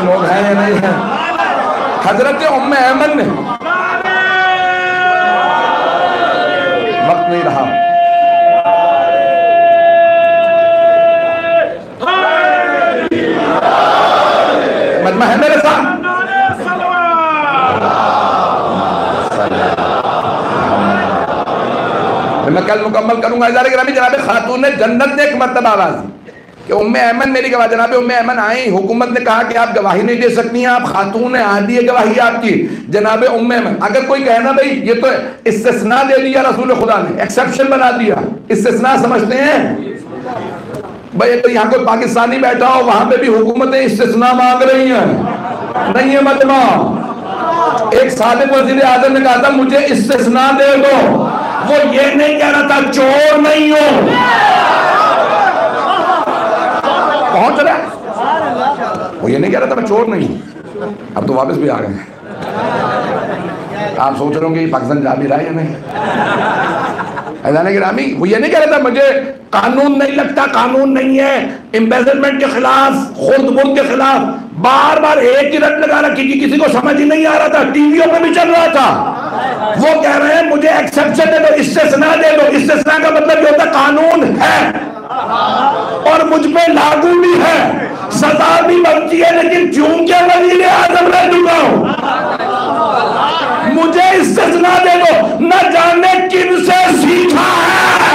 لوگ ہیں یا نہیں ہیں؟ حضرت ام ایمن نے وقت نہیں رہا، مجمع ہے میرے ساتھ. کل مکمل کروں گا. عزیزان گرامی جناب خاتون جنت نے ایک مرتبہ آواز دی کہ ام ایمن میری گواہ. جناب ام ایمن آئیں, حکومت نے کہا کہ آپ گواہی نہیں دے سکتی ہیں, آپ خاتون ہیں, عادی ہے گواہی آپ کی. جناب ام ایمن, اگر کوئی کہنا بھئی یہ تو استثناء دے دیا رسول خدا نے, ایکسیپشن بنا دیا, استثناء سمجھتے ہیں بھئی تو یہاں کوئی پاکستانی بیٹھا ہو وہاں پہ بھی حکومتیں استثناء مانگ رہی ہیں, نہیں ہے مجمع. ایک سابق وزیر اعظم نے کہا تھا مجھے استثناء دے دو, وہ یہ نہیں کہہ رہا تھا چور نہیں ہوں. پہنچ رہا ہے, وہ یہ نہیں کہہ رہا تھا میں چور نہیں ہوں. اب تو واپس بھی آ گئے ہیں. آپ سوچ رہے ہوں گے یہ پاکستان جا بھی رہا ہے یا نہیں. عزیزان گرامی وہ یہ نہیں کہہ رہا تھا مجھے قانون نہیں لگتا, قانون نہیں ہے, امبیزلمنٹ کے خلاف, خرد برد کے خلاف بار بار ایک ہی رٹ لگا رکھی کہ کسی کو سمجھ ہی نہیں آ رہا تھا, ٹی ویوں پہ بھی چل رہا تھا. وہ کہہ رہے ہیں مجھے ایکسیپشن دے دو, استثناء دے دو. استثناء کا مطلب یہ ہوتا ہے قانون ہے اور مجھ پہ لاگو بھی ہے, سزا بھی بنتی ہے, لیکن چونکہ وزیر اعظم رہ چکا ہوں مجھے استثناء دے دو. نہ جانے کن سے سیکھا ہے.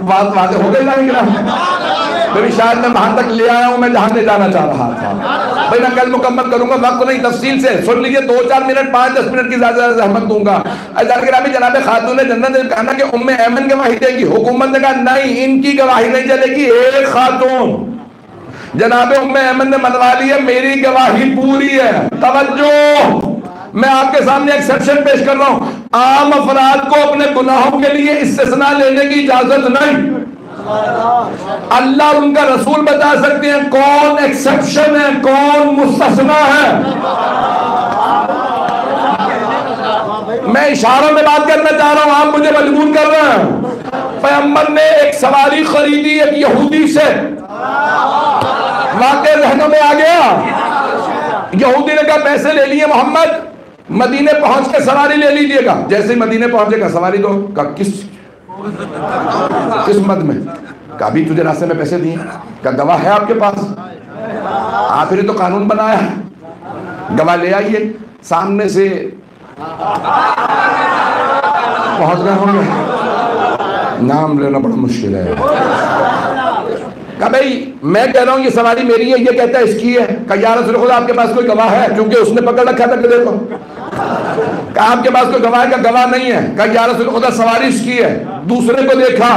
بات واضح ہو گئی نا. میری شاید میں وہاں تک لے آیا ہوں میں جہاں لے جانا چاہ رہا تھا. بھائی میں کل مکمل کروں گا, وقت نہیں, تفصیل سے سن لیجئے, 2-4 منٹ 5-10 منٹ کی زیادہ زحمت دوں گا. عزیزان گرامی جناب خاتون جنت نے کہا کہ ام ایمن گواہی دے گی. حکومت نے کہا نہیں, ان کی گواہی نہیں چلے گی, ایک خاتون. جناب ام ایمن نے منوا لیا میری گواہی پوری ہے. توجہ, میں آپ کے سامنے ایکسیپشن پیش کر رہا ہوں. عام افراد کو اپنے گناہوں کے لیے استثناء لینے کی اجازت نہیں. اللہ اور ان کا رسول بتا سکتے ہیں کون ایکسیپشن ہے, کون مستثنیٰ ہے. میں اشاروں میں بات کرنا چاہ رہا ہوں, آپ مجھے مجبور کر رہے ہیں. پیغمبر نے ایک سواری خریدی ایک یہودی سے, واقعہ ذہنوں میں آ گیا. یہودی نے کہا پیسے لے لیے محمد, مدینے پہنچ کے سواری لے لیجئے گا. جیسے ہی مدینے پہنچے گا سواری دو. کہا کس مد میں؟ کہا بھی تجھے راستے میں پیسے دیے. کہا گواہ ہے آپ کے پاس؟ آپ نے تو قانون بنایا ہے, گواہ لے آئیے. سامنے سے پہنچ گئے ہوں گے, نام لینا بڑا مشکل ہے. کہا بھئی میں کہہ رہا ہوں یہ سواری میری ہے, یہ کہتا ہے اس کی ہے. کہا یا رسول خدا آپ کے پاس کوئی گواہ ہے؟ کیونکہ اس نے پکڑ رکھا تھا کہ دیکھو. کہا آپ کے پاس کوئی گواہ ہے؟ کہ گواہ نہیں ہے. کہا یا رسول خدا سواری اس کی ہے. دوسرے کو دیکھا.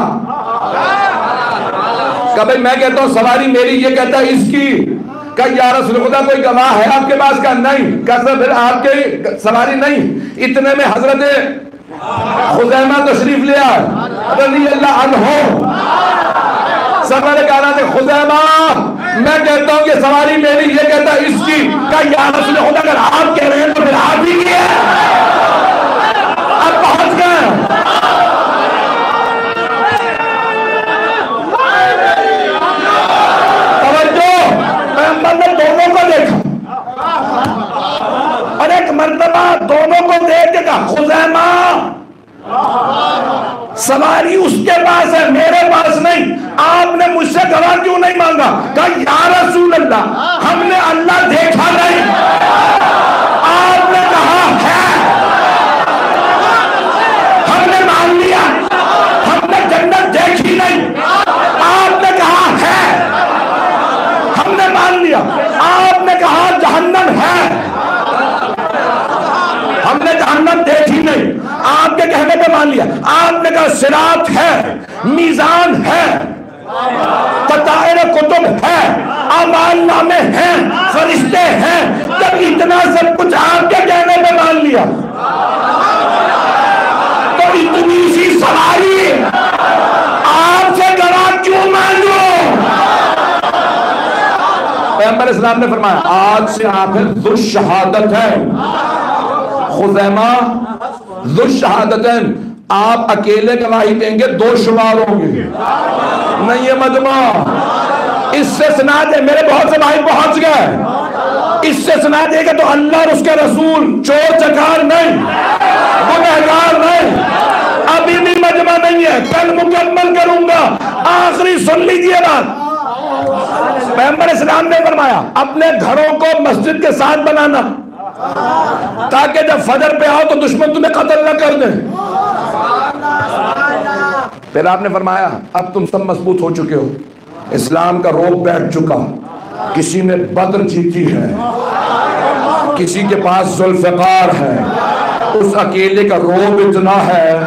کہا بھئی میں کہتا ہوں سواری میری, یہ کہتا ہے اس کی. کہا یا رسول خدا کوئی گواہ ہے آپ کے پاس؟ کہا نہیں. کہا پھر آپ کے سواری نہیں. اتنے میں حضرت خزیمہ تشریف لیا رضی اللہ عنہ. سرور کائنات خزیمہ میں کہتا ہوں کہ سواری میری, یہ کہتا ہے اس کی. کہا یا رسول خدا اگر آپ کہہ رہے ہیں تو پھر آپ ہی کی ہے. اب پہنچ گئے. توجہ, پیغمبر نے دونوں کو دیکھا اور ایک مرتبہ دونوں کو دیکھ کے کہا خزیمہ سواری اس کے پاس ہے, میرے پاس نہیں. آپ نے مجھ سے گواہ کیوں نہیں مانگا؟ کہا یا رسول اللہ ہم نے اللہ دیکھا نہیں. آپ نے کہا ہے, ہم نے مان لیا. ہم نے جنت دیکھی نہیں. آپ نے کہا ہے, ہم نے مان لیا. آپ نے کہا جہنم ہے, ہم نے جہنم دیکھی نہیں. آپ کے کہنے پہ مان لیا. آپ نے کہا صراط ہے, میزان ہے, قطائر کتب ہے, اعمال نامے ہیں, فرشتے ہیں. جب اتنا سب کچھ آپ کے کہنے پہ مان لیا تو اتنی سی سواری آپ سے گواہ کیوں مانگو؟ پیغمبر اسلام نے فرمایا آج سے آپ ذو الشہادت ہے. خزیمہ ذو الشہادتین, آپ اکیلے گواہی دیں گے 2 شمار ہوں گے، نہیں یہ مجمع۔ اس سے سنا دے، میرے بہت سے بھائی پہنچ گئے، اس سے سنا دے گا تو اللہ اور اس کے رسول چور چکار نہیں، گنہگار نہیں، ابھی بھی مجمع نہیں ہے، کل مکمل کروں گا۔ آخری سن لیجئے بات، پیغمبر اسلام نے فرمایا اپنے گھروں کو مسجد کے ساتھ بنانا تاکہ جب فجر پہ آؤ تو دشمن تمہیں قتل نہ کر دیں۔ پھر آپ نے فرمایا اب تم سب مضبوط ہو چکے ہو، اسلام کا روب بیٹھ چکا، کسی نے بدر جیتی ہے، کسی کے پاس ذوالفقار ہے، اس اکیلے کا روب اتنا ہے،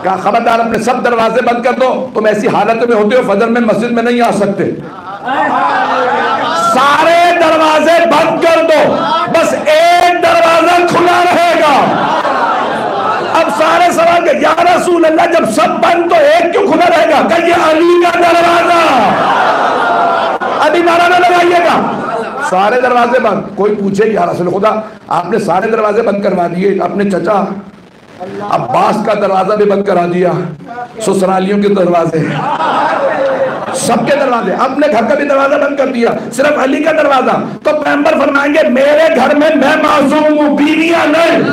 کہا خبردار اپنے سب دروازے بند کر دو، تم ایسی حالت میں ہوتے ہو فجر میں مسجد میں نہیں آ سکتے، سارے دروازے بند کر دو، بس ایک دروازہ کھلا رہے گا۔ اب سارے سوال کہ یا رسول اللہ جب سب بند تو ایک کیوں کھلا رہے گا؟ کہ یہ علی کا دروازہ، ابھی نعرہ نہ لگائیے گا، سارے دروازے بند۔ کوئی پوچھے یا رسول خدا آپ نے سارے دروازے بند کروا دیے، اپنے چچا عباس کا دروازہ بھی بند کرا دیا، سسرالیوں کے دروازے، سب کے دروازے، اپنے گھر کا بھی دروازہ بند کر دیا، صرف علی کا دروازہ۔ تو پیغمبر فرمائیں گے میرے گھر میں میں معصوم ہوں، بیویاں نہیں،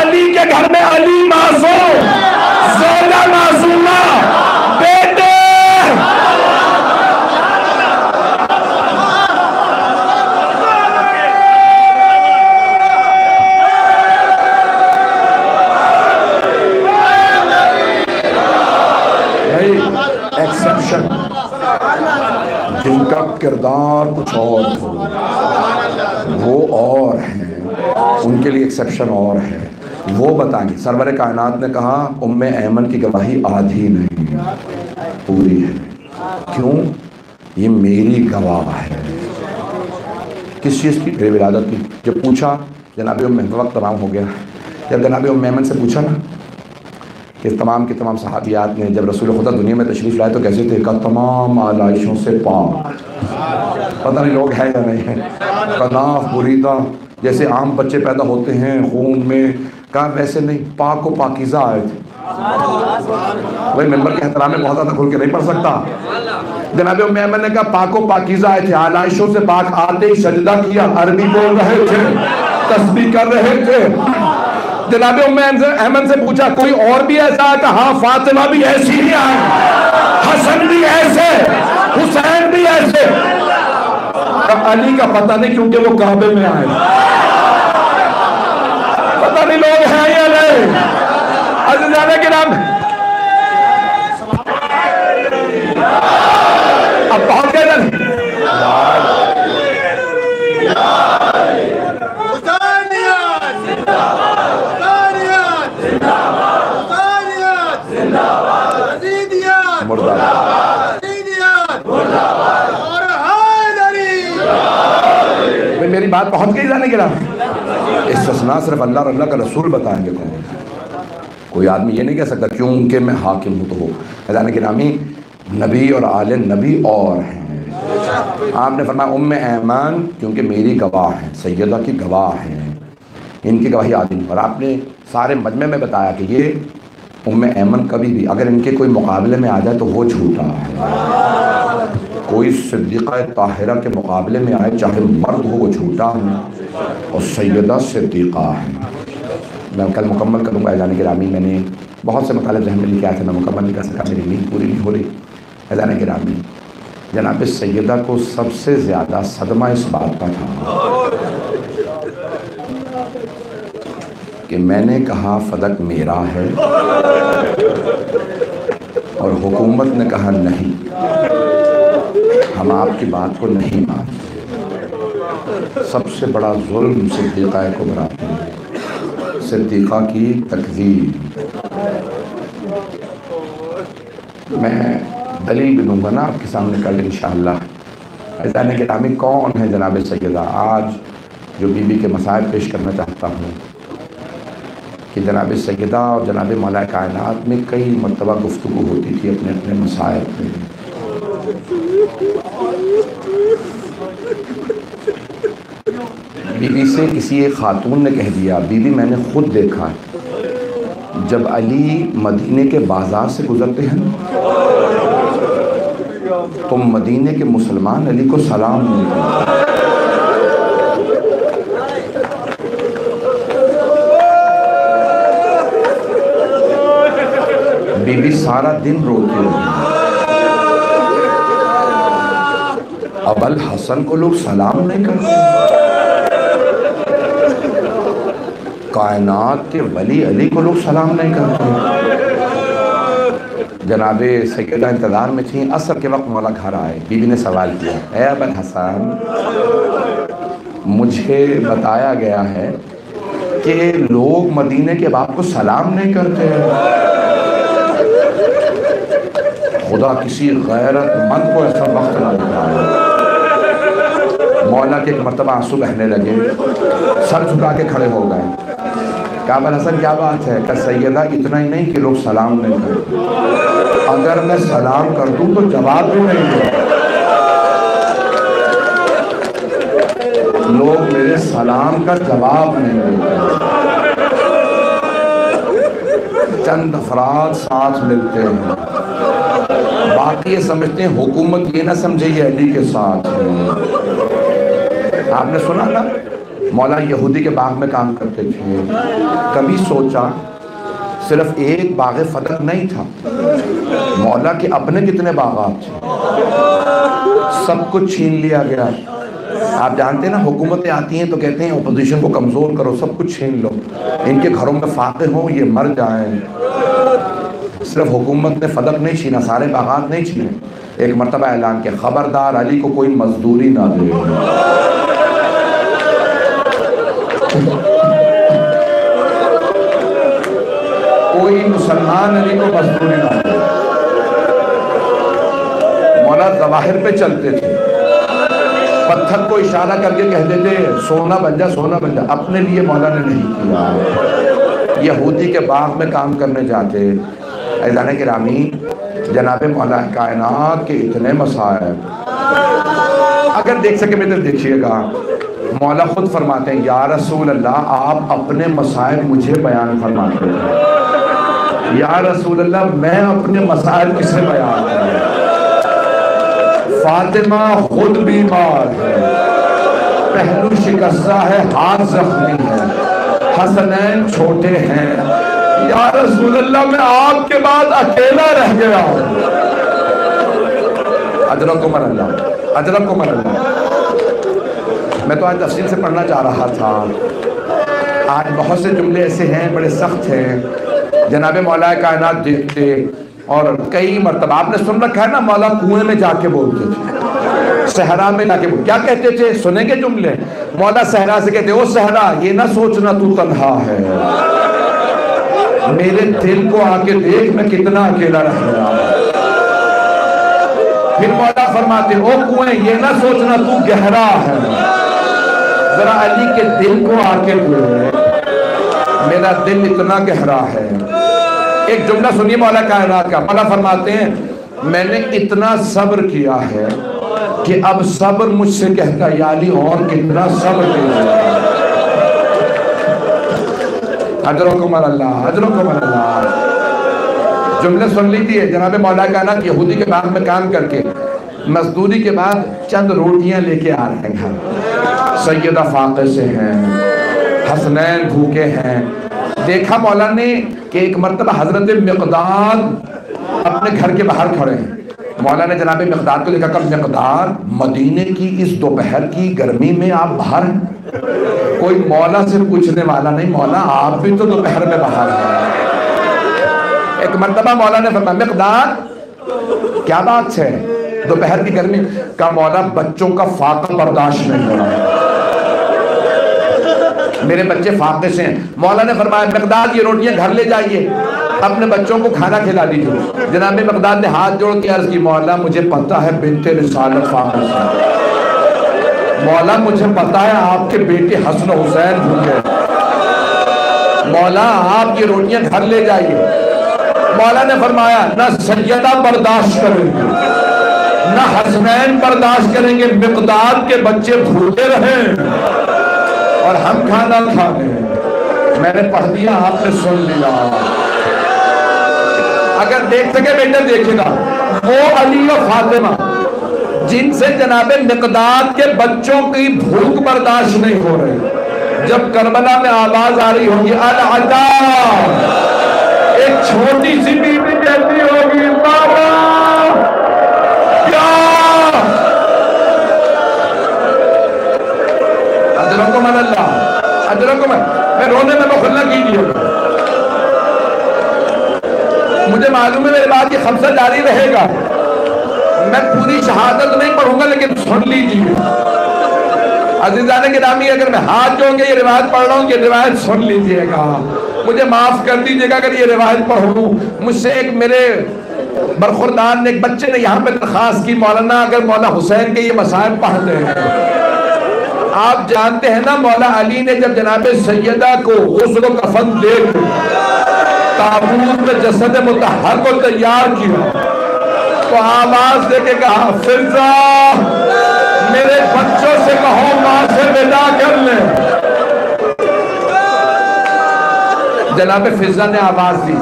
علی کے گھر میں علی معصوم، زوجہ معصومہ، بیٹے۔ ایکسپشن جن کا کردار کچھ اور ہو وہ اور ہیں، ان کے لیے ایکسپشن اور ہے، وہ بتائیں گے۔ سرور کائنات نے کہا ام ایمن کی گواہی آدھی نہیں پوری ہے، کیوں؟ یہ میری گواہ ہے۔ کس چیز کی؟ میری ولادت کی۔ جب پوچھا جناب ام ایمن، وقت تمام ہو گیا، جب جناب ام ایمن سے پوچھا نا کہ تمام کی تمام صحابیات نے جب رسول خدا دنیا میں تشریف لائے تو کیسے تھے؟ کہا تمام آلائشوں سے پاک، پتہ نہیں لوگ ہیں یا نہیں ہیں، کناف بریدہ جیسے عام بچے پیدا ہوتے ہیں خون میں، کہا ویسے نہیں، پاک و پاکیزہ آئے تھے۔ وہی ممبر کے احترام میں بہت زیادہ کھل کے نہیں پڑھ سکتا۔ جناب ام ایمن نے کہا پاک و پاکیزہ آئے تھے، آلائشوں سے پاک، آتے ہی سجدہ کیا، عربی بول رہے تھے، تسبیح کر رہے تھے۔ جناب ام ایمن سے پوچھا کوئی اور بھی ایسا ہے؟ کہ ہاں فاطمہ بھی ایسی ہی آئے، حسن بھی ایسے، حسین بھی ایسے۔ علی کا پتہ نہیں کیونکہ وہ کعبے میں آئے، پتہ نہیں لوگ ہیں یا نہیں۔ عزیزان کرام اب پہنچ گئے نا، میری بات پہنچ گئی جانے کے نام۔ استثناء صرف اللہ اور اللہ کا رسول بتائیں گے کون۔ کوئی آدمی یہ نہیں کہہ سکتا کیونکہ میں حاکم ہوں تو ہو۔ جانے کے نامی نبی اور آل نبی اور ہیں۔ آپ نے فرمایا ام ایمن کیونکہ میری گواہ ہیں، سیدہ کی گواہ ہیں، ان کی گواہی عادل۔ اور آپ نے سارے مجمع میں بتایا کہ یہ ام ایمن کبھی بھی اگر ان کے کوئی مقابلے میں آ جائے تو وہ جھوٹا ہے، کوئی صدیقہ طاہرہ کے مقابلے میں آئے چاہے مرد ہو وہ جھوٹا ہے، اور سیدہ صدیقہ ہے۔ میں کل مکمل کروں گا اذان گرامی، میں نے بہت سے مطالب ذہن میں لکھے آئے تھے، میں مکمل نہیں کر سکا، میری نیند پوری نہیں ہو رہی۔ اذان گرامی جناب سیدہ کو سب سے زیادہ صدمہ اس بات کا تھا کہ میں نے کہا فدق میرا ہے اور حکومت نے کہا نہیں، ہم آپ کی بات کو نہیں مانتے۔ سب سے بڑا ظلم صدیقہ کبریٰ، صدیقہ کی تکذیب۔ میں دلیل بھی دوں گا نا آپ کے سامنے کل انشاءاللہ۔ اذان گرامی کون ہے جناب سیدہ؟ آج جو بی بی کے مسائل پیش کرنا چاہتا ہوں کہ جناب سیدہ اور جناب مولا کائنات میں کئی مرتبہ گفتگو ہوتی تھی اپنے اپنے مسائل پہ۔ بی بی سے کسی ایک خاتون نے کہہ دیا، بی بی میں نے خود دیکھا ہے جب علی مدینے کے بازار سے گزرتے ہیں تو مدینے کے مسلمان علی کو سلام نہیں کرتے. بی بی سارا دن روتی رہی. اب الحسن کو لوگ سلام نہیں کرتے. کائنات کے ولی علی کو لوگ سلام نہیں کرتے. جناب سیدہ انتظار میں تھیں. عصر کے وقت مولا گھر آئے. بی بی نے سوال کیا, اے ابو الحسن, مجھے بتایا گیا ہے کہ لوگ مدینے کے باپ کو سلام نہیں کرتے. خدا کسی غیرت مند کو ایسا وقت نہ دکھائے. مولا کے ایک مرتبہ آنسو بہنے لگے, سر جھکا کے کھڑے ہو گئے. کہا ابو الحسن کیا بات ہے؟ کہ سیدہ اتنا ہی نہیں کہ لوگ سلام نہیں کرتے, اگر میں سلام کر دوں تو جواب بھی نہیں دیں. لوگ میرے سلام کا جواب نہیں دیتے. چند افراد ساتھ ملتے ہیں, باقی یہ سمجھتے ہیں حکومت یہ نہ سمجھے یہ علی کے ساتھ ہے. آپ نے سنا نا مولا یہودی کے باغ میں کام کرتے تھے. کبھی سوچا صرف ایک باغ فتح نہیں تھا, مولا کے اپنے کتنے باغات تھے, سب کچھ چھین لیا گیا. آپ جانتے ہیں نا حکومتیں آتی ہیں تو کہتے ہیں اپوزیشن کو کمزور کرو, سب کچھ چھین لو, ان کے گھروں میں فاقے ہوں, یہ مر جائیں. صرف حکومت نے فدق نہیں چھینا, سارے باغات نہیں چھینے. ایک مرتبہ اعلان کیا, خبردار علی کو کوئی مزدوری نہ دے. کوئی مسلمان علی کو مزدوری نہ دے. مولا ظواہر پہ چلتے تھے, پتھر کو اشارہ کر کے کہہ دیتے سونا بن جا, سونا بن جا. اپنے لیے مولا نے نہیں کیا. یہودی کے باغ میں کام کرنے جاتے. عزیزان گرامی, جناب مولا کائنات کے اتنے مسائب, اگر دیکھ سکے میں تو دیکھیے گا. مولا خود فرماتے ہیں یا رسول اللہ آپ اپنے مسائب مجھے بیان فرماتے ہیں. یا رسول اللہ میں اپنے مسائب کسے بیان کروں؟ فاطمہ خود بیمار ہے, پہلو شکستہ ہے, ہاتھ زخمی ہے, حسنین چھوٹے ہیں. یا رسول اللہ میں آپ کے بعد اکیلا رہ گیا ہوں. اجرکم اللہ, اجرکم اللہ. میں تو آج تفصیل سے پڑھنا چاہ رہا تھا. آج بہت سے جملے ایسے ہیں بڑے سخت ہیں. جناب مولا کائنات دیکھتے, اور کئی مرتبہ آپ نے سن رکھا ہے نا مولا کنویں میں جا کے بولتے تھے, صحرا میں جا کے کیا کہتے تھے؟ سنیں گے جملے. مولا صحرا سے کہتے او صحرا یہ نہ سوچنا تو تنہا ہے, میرے دل کو آ کے دیکھ میں کتنا اکیلا رہ گیا. پھر مولا فرماتے او کنویں یہ نہ سوچنا تو گہرا ہے, ذرا علی کے دل کو آ کے دیکھ میرا دل اتنا گہرا ہے. ایک جملہ سنیے مولا کائنات کا. مولا فرماتے ہیں میں نے اتنا صبر کیا ہے کہ اب صبر مجھ سے کہتا یا علی اور کتنا صبر کیا. اجرکم اللہ, اجرکم اللہ. جملے سن لیجیے. جناب مولا کائنات یہودی کے باغ میں کام کر کے مزدوری کے بعد چند روٹیاں لے کے آ رہے ہیں گھر. سیدہ فاقے سے ہیں, حسنین بھوکے ہیں. دیکھا مولا نے کہ ایک مرتبہ حضرت مقداد اپنے گھر کے باہر کھڑے ہیں. مولا نے جناب مقداد کو دیکھا, کہ مقداد مدینے کی اس دوپہر کی گرمی میں آپ باہر ہیں. کوئی مولا سے پوچھنے والا نہیں, مولا آپ بھی تو دوپہر میں باہر ہیں. ایک مرتبہ مولا نے فرمایا مقداد کیا بات ہے دوپہر کی گرمی؟ کا مولا بچوں کا فاقہ برداشت نہیں ہو رہا, میرے بچے فاقے سے ہیں. مولا نے فرمایا مقداد یہ روٹیاں گھر لے جائیے, اپنے بچوں کو کھانا کھلا دیجیے. جناب مقداد نے ہاتھ جوڑ کے عرض کی مولا مجھے پتہ ہے بنت رسالت فاقے سے, مولا مجھے پتہ ہے آپ کے بیٹے حسن حسین بھوکے, مولا آپ یہ روٹیاں گھر لے جائیے. مولا نے فرمایا نہ سیدہ برداشت کریں گے نہ حسنین برداشت کریں گے, مقداد کے بچے بھوکے رہیں اور ہم کھانا کھا لیں. میں نے پڑھ دیا، آپ نے سن لیا۔ اگر دیکھ سکے بیٹا دیکھے گا، وہ علی و فاطمہ جن سے جناب مقداد کے بچوں کی بھوک برداشت نہیں ہو رہی، جب کربلا میں آواز آ رہی ہوگی العدا، ایک چھوٹی سی بیوی کہتی ہوگی بابا کیا، اجرکم اللہ، اجرکم، میں رونے میں مخلہ کیجیے، مجھے معلوم ہے میرے بعد یہ خمسہ جاری رہے گا، میں پوری شہادت نہیں پڑھوں گا لیکن سن لیجیے عزیزان گرامی، اگر میں ہاتھ جوڑ کے یہ روایت پڑھ رہا ہوں، یہ روایت سن لیجیے گا، مجھے معاف کر دیجیے گا اگر یہ روایت پڑھوں۔ مجھ سے ایک میرے برخوردار نے، ایک بچے نے یہاں پہ درخواست کی، مولانا اگر مولا حسین کے یہ مسائل پڑھتے ہیں، آپ جانتے ہیں نا مولا علی نے جب جناب سیدہ کو غسل و کفن دے کے تابوت میں جسد مطہر کو تیار کیا تو آواز دے کے کہا فضا میرے بچوں سے کہو ماں سے ودا کر لیں۔ جناب فضا نے آواز دی،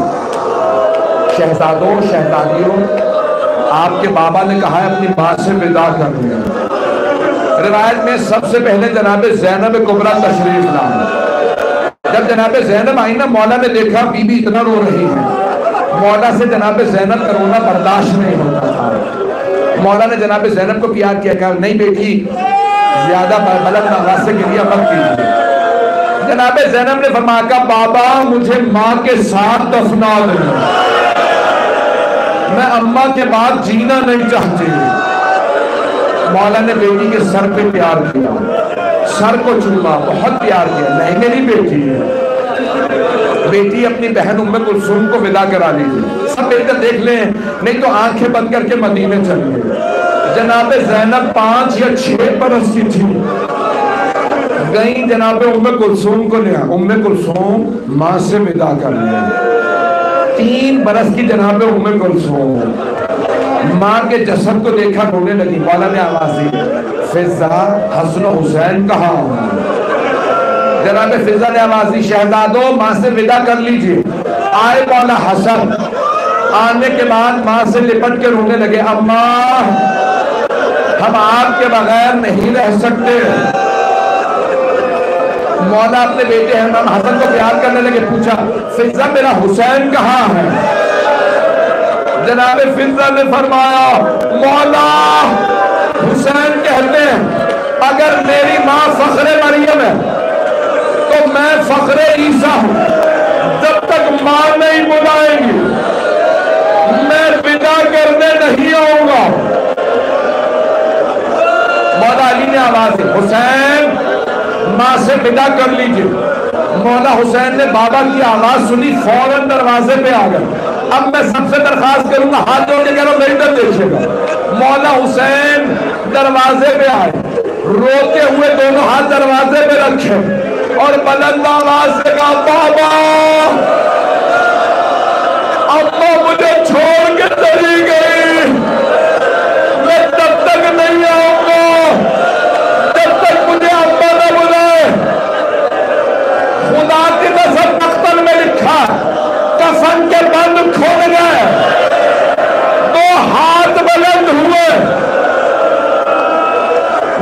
شہزادوں شہزادیوں آپ کے بابا نے کہا ہے اپنی ماں سے ودا کر لیں۔ روایت میں سب سے پہلے جناب زینب کبریٰ تشریف لائیں۔ جب جناب زینب آئی نا، مولا نے دیکھا بی بی اتنا رو رہی ہے، مولا سے جناب زینب کا رونا برداشت نہیں ہوتا تھا، مولا نے جناب زینب کو پیار کیا، کہا نہیں بیٹی زیادہ بلند آواز سے گریہ مت کیجیے۔ جناب زینب نے فرمایا کہ بابا مجھے ماں کے ساتھ دفنا دیں، میں اماں کے بعد جینا نہیں چاہتی۔ مولا نے بیٹی کے سر پہ پیار کیا، سر کو چوما، بہت پیار کیا، نہیں میری بیٹی ہے، بیٹی اپنی بہن ام کلثوم کو ودا کرا لیجیے، سب بیٹا دیکھ لیں نہیں تو آنکھیں بند کر کے مدینے چلیے۔ جناب زینب 5 یا 6 برس کی تھی، گئیں جناب ام کلثوم کو لیا، ام کلثوم ماں سے ودا کر لیا۔ 3 برس کی جناب ام کلثوم ماں کے جسد کو دیکھا رونے لگی، مولا نے آواز دی فضا حسن و حسین کہاں ہوں؟ جناب فضا نے آواز دی شہزادوں ماں سے ودا کر لیجئے۔ آئے مولا حسن، آنے کے بعد ماں سے لپٹ کے رونے لگے، اماں ہم آپ کے بغیر نہیں رہ سکتے۔ مولا اپنے بیٹے امام حسن کو پیار کرنے لگے، پوچھا فضا میرا حسین کہاں ہے؟ جناب فضا نے فرمایا مولا حسین کہتے ہیں اگر میری ماں فخر مریم ہے تو میں فخر عیسیٰ ہوں، جب تک ماں نہیں بلائے گی میں ودا کرنے نہیں آؤں گا۔ مولا علی نے آواز دی حسین ماں سے ودا کر لیجئے۔ مولا حسین نے بابا کی آواز سنی، فوراً دروازے پہ آ گئے۔ اب میں سب سے درخواست کروں گا، ہاتھ جوڑ کے کہہ رہا ہوں میری طرف دیکھیے گا۔ مولا حسین دروازے پہ آئے، روتے ہوئے دونوں ہاتھ دروازے پہ رکھے اور بلند آواز سے کہا بابا اماں مجھے چھوڑ کے چلی گئی، میں تب تک نہیں آؤں گا جب تک مجھے اماں نہ بلائے۔ خدا کی قسم مقتل میں لکھا کفن کے بند کھول گئے، 2 ہاتھ بلند ہوئے۔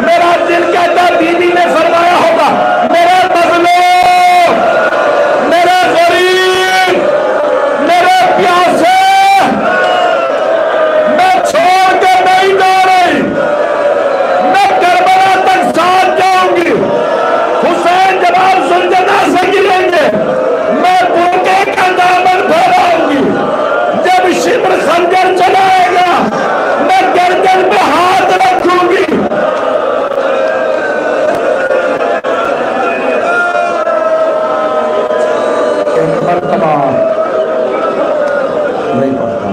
میرا دل کہتا دیدی نے فرمایا ہوگا میرے مظلوم، میرے غریب، میرے پیاسے، میں چھوڑ کے نہیں جا رہی، میں کربلا تک ساتھ جاؤں گی۔ حسین جواب سلجنا سے گریں گے، میں بھوکے کا دامن پھیلاؤں گی، جب شبر خنجر چلائے گا میں گردن پہ ہاتھ رکھوں گی۔ ایک مرتبہ نہیں پڑھتا،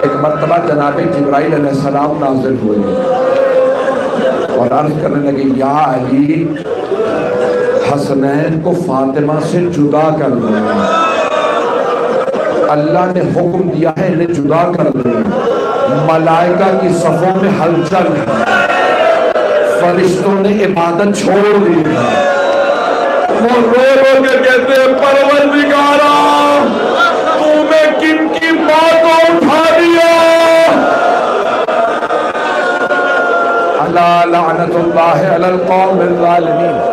ایک مرتبہ جناب جبرائیل علیہ السلام نازل ہوئے اور عرض کرنے لگے یا علی حسنین کو فاطمہ سے جدا کر دیں، اللہ نے حکم دیا ہے انہیں جدا کر دیں، ملائکہ کی صفوں میں ہلچل ہے، فرشتوں نے عبادت چھوڑ دی ہے، وہ رو رو کے کہتے ہیں پروردگارا تو نے کن کی بات کو اٹھا دیا؟ الا لعنت اللہ علی القوم الظالمین۔